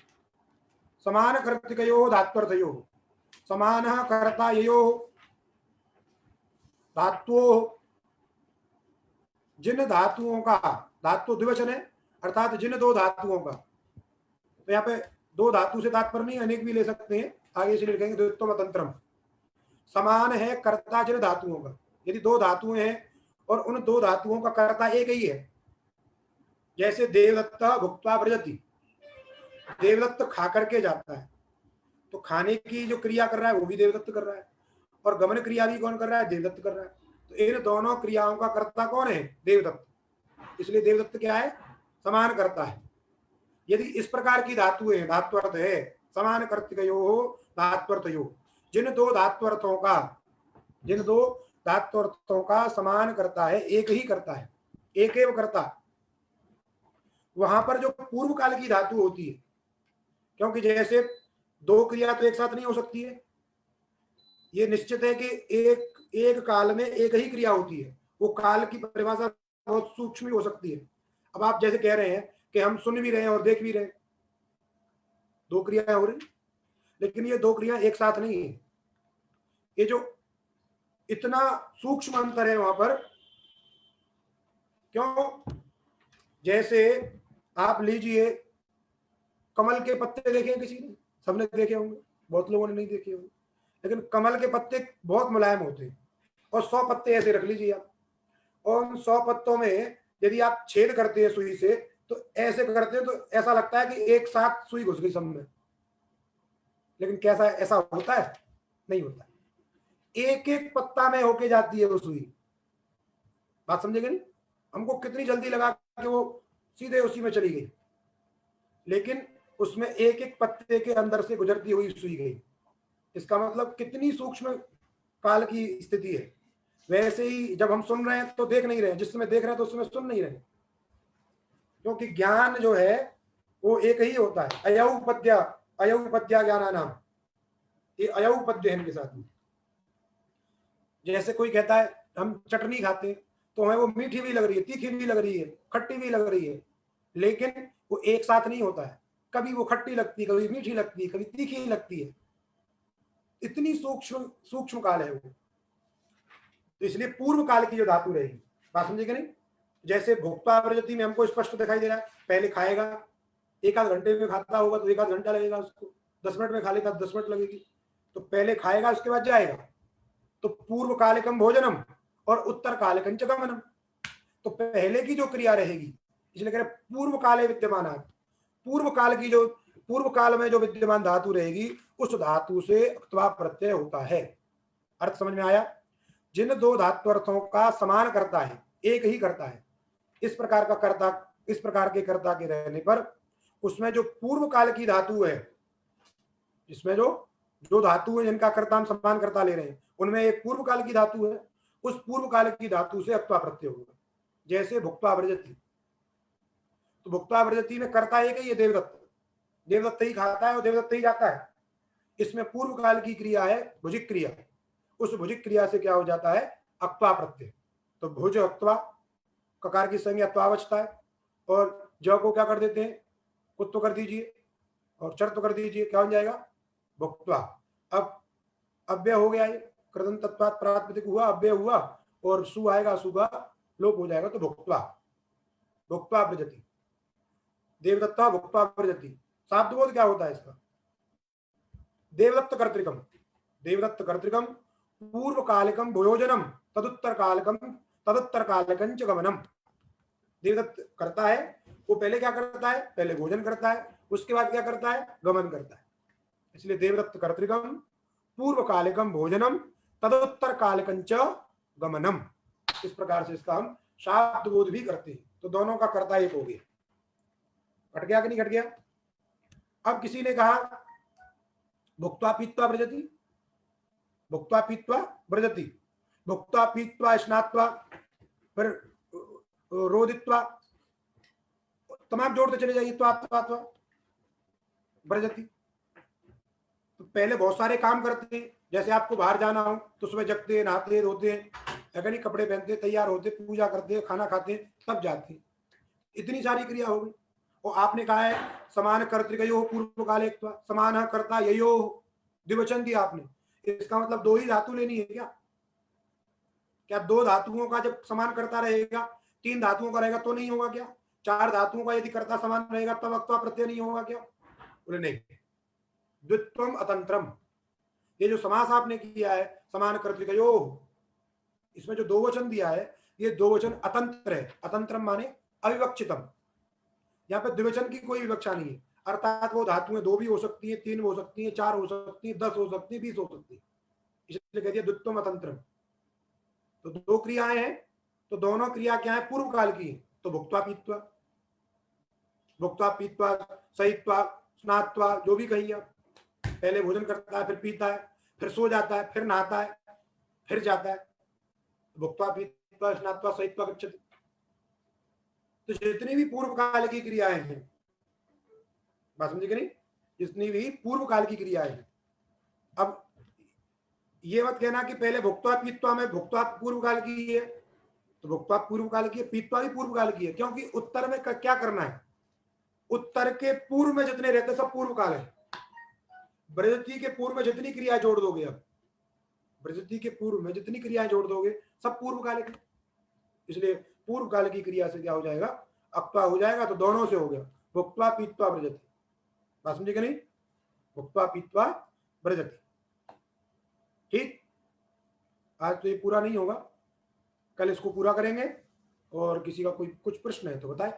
समान कर्तृकयो धात्वर्थयो, समान कर्ता यो धातुओं, जिन धातुओं का, धातु द्विवचन है अर्थात जिन दो धातुओं का, तो यहाँ पे दो धातु से तात्पर्य नहीं, अनेक भी ले सकते हैं, आगे इसलिए लिखेंगे द्वित्वम तंत्रम। समान है कर्ता जिन धातुओं का, यदि दो धातुएं हैं और उन दो धातुओं का कर्ता एक ही है, जैसे देवदत्त भुक्त्वा व्रजति, देवदत्त खा करके जाता है, तो खाने की जो क्रिया कर रहा है वो भी देवदत्त कर रहा है, और गमन क्रिया भी कौन कर रहा है? देवदत्त कर रहा है। तो इन दोनों क्रियाओं का कर्ता कौन है? देवदत्त, इसलिए देवदत्त क्या है? समान करता है। यदि इस प्रकार की धातु है, धात्वर्थ है, समान कर्तृकयो धात्वर्थयो, जिन दो धात्वर्थों का, जिन दो धात्वर्थों का समान करता है, एक ही करता है, एक एव करता, वहां पर जो पूर्व काल की धातु होती है, क्योंकि जैसे दो क्रिया तो एक साथ नहीं हो सकती है, ये निश्चित है कि एक काल में एक ही क्रिया होती है, वो काल की परिभाषा बहुत सूक्ष्म हो सकती है। अब आप जैसे कह रहे हैं कि हम सुन भी रहे हैं और देख भी रहे हैं, दो क्रिया हो रही, लेकिन ये दो क्रिया एक साथ नहीं है। ये जो इतना सूक्ष्म अंतर है वहां पर, क्यों? जैसे आप लीजिए, कमल के पत्ते देखे किसी ने? सबने देखे होंगे, बहुत लोगों ने नहीं देखे होंगे, लेकिन कमल के पत्ते बहुत मुलायम होते हैं, और 100 पत्ते ऐसे रख लीजिए आप, और उन 100 पत्तों में यदि आप छेद करते हैं सुई से, तो ऐसे करते हैं तो ऐसा लगता है कि एक साथ सुई घुस गई सब में, लेकिन कैसा ऐसा होता है? नहीं होता, एक एक पत्ता में होके जाती है वो सुई। बात समझेंगे नहीं? हमको कितनी जल्दी लगा कि वो सीधे उसी में चली गई, लेकिन उसमें एक एक पत्ते के अंदर से गुजरती हुई सुई गई। इसका मतलब कितनी सूक्ष्म काल की स्थिति है। वैसे ही जब हम सुन रहे हैं तो देख नहीं रहे, जिस समय देख रहे हैं तो उस समय सुन नहीं रहे, क्योंकि ज्ञान जो है वो एक ही होता है। अयौपद्या ज्ञाना नाम, ये अयौपद्य है इनके साथ में। जैसे कोई कहता है हम चटनी खाते हैं तो हमें वो मीठी भी लग रही है, तीखी भी लग रही है, खट्टी भी लग रही है, लेकिन वो एक साथ नहीं होता है, कभी वो खट्टी लगती है, कभी मीठी लगती है, कभी तीखी लगती है। इतनी सूक्ष्म सूक्ष्म काल है वो, तो इसलिए पूर्व काल की जो धातु रहेगी। बात समझेगी नहीं? जैसे भोक्ता प्रजाति में हमको स्पष्ट दिखाई दे रहा है, पहले खाएगा, एक आध घंटे में खाता होगा तो एक आध घंटा लगेगा उसको, 10 मिनट में खा लेगा 10 मिनट लगेगी, तो पहले खाएगा उसके बाद जाएगा, तो पूर्व कालिकम भोजनम और उत्तर कालिकम च गमनम, तो पहले की जो क्रिया रहेगी, इसलिए कह रहे पूर्व काले विद्यमान, पूर्व काल की जो, पूर्व काल में जो विद्यमान धातु रहेगी उस धातु से अक्त्वा प्रत्यय होता है। अर्थ समझ में आया? जिन दो धात्वर्थों का समान करता है, एक ही करता है, इस प्रकार का कर्ता, इस प्रकार के कर्ता के रहने पर उसमें जो पूर्व काल की धातु है, इसमें जो धातु है जिनका कर्ता हम समान कर्ता ले रहे हैं, उनमें एक पूर्व काल की धातु है, उस पूर्व काल की धातु से अक्त्वा प्रत्यय होगा। जैसे भुक्त्वा व्रजति, तो भुक्त्वा व्रजति में करता एक है ये देवदत्त, देवदत्त ही खाता है और देवदत्त ही जाता है। इसमें पूर्व काल की क्रिया है भुजिक क्रिया, उस भुजिक क्रिया से क्या हो जाता है अक्त्वा प्रत्यय। तो भुज अक्त्वा, ककार की संज्ञा त्वा बचता है, और ज को क्या कर देते हैं कुत्तो कर दीजिए और चर तो कर दीजिए, क्या बन जाएगा भुक्त्वा। अब अव्यय हो गया, ये कृदंत तत्वात् प्रातिपदिक हुआ, अव्यय हुआ, और सु आएगा, सु का लोप हो जाएगा, तो भुक्त्वा, भुक्त्वा व्रजति, देवदत्ता भुक्त्वा व्रजति। शाब्दबोध क्या होता है इसका, देवदत्त कर्तृकम, देवदत्त कर्तृकम पूर्व कालिकम भोजनम तदुत्तर कालिकम तदुत्तर कालिकं च गमनम। देवदत्त करता है, वो पहले क्या करता है, पहले भोजन करता है, उसके बाद क्या करता है गमन करता है। इसलिए देवदत्त कर्तृकम पूर्व कालिकम भोजनम तदुत्तर कालिकं च गमनम। इस प्रकार से इसका हम शाब्द बोध भी करते हैं। तो दोनों का कर्ता एक हो गया। कट गया कि नहीं कट गया। अब किसी ने कहा भुक्त्वा पीत्वा व्रजति, भुक्त्वा पीत्वा व्रजति, भुक्त्वा पीत्वा स्नात्वा, फिर रोदित्वा, तमाम जोड़ते चले जाइए, त्वा व्रजति। तो पहले बहुत सारे काम करते हैं, जैसे आपको बाहर जाना हो तो सुबह जगते, नहाते, धोते, अगर नहीं कपड़े पहनते, तैयार होते, पूजा करते, खाना खाते, तब जाते। इतनी सारी क्रिया हो गई। और आपने कहा है समान कर्तृकयो पूर्व काले, समान कर्ता ययो, द्विवचन दिया आपने, इसका मतलब दो ही धातु लेनी है क्या? क्या दो धातुओं का जब समान करता रहेगा, तीन धातुओं का रहेगा तो नहीं होगा क्या? चार धातुओं का यदि कर्ता समान रहेगा तब अक्त्वा प्रत्यय नहीं होगा क्या? बोले नहीं, द्वित्वम अतंत्रम, ये जो समास आपने किया है समान कर्तृकयो, इसमें जो दो वचन दिया है ये दो वचन अतंत्र है। अतंत्रम माने अविवक्षितम, यहाँ पे द्विवचन की कोई विवक्षा नहीं है, अर्थात वो धातुएं दो भी हो सकती है, तीन हो सकती है, चार हो सकती है, 10 हो सकती है, 20 हो सकती है, इसलिए कह दिया द्वित्वम अतंत्रम। तो दो क्रियाएं हैं, तो दोनों क्रिया क्या है पूर्व काल की, तो भुक्त्वा पीत्वा, भुक्त्वा पीत्वा सहित्वा स्नात्वा, जो भी कहिए आप, पहले भोजन करता है, फिर पीता है, फिर सो जाता है, फिर नहाता है, फिर जाता है, भुक्त्वा पीत्वा स्नात्वा सहित्वा गच्छति। तो जितनी भी पूर्व काल की क्रियाएं हैं, बात समझे कि नहीं, जितनी भी पूर्व काल की क्रियाएं हैं। अब ये मत कहना कि पहले भुक्त्वा पीत्वा में भुक्त्वा पूर्व काल की है, तो भुक्त्वा पूर्व काल की है, पीत्वा भी पूर्व काल की है, क्योंकि उत्तर में क्या करना है, उत्तर के पूर्व में जितने रहते सब पूर्व काल है। व्रजति के पूर्व में जितनी क्रिया जोड़ दोगे, अब व्रजति के पूर्व में जितनी क्रियाएं जोड़ दोगे सब पूर्व काल की, इसलिए पूर्व काल की क्रिया से क्या हो जाएगा अक्त्वा हो जाएगा। तो दोनों से हो गया भुक्त्वा पीत्वा व्रजति, बात समझे कि नहीं, भुक्त्वा पीत्वा व्रजति। ठीक, आज तो ये पूरा नहीं होगा, कल इसको पूरा करेंगे, और किसी का कोई कुछ प्रश्न है तो बताएं।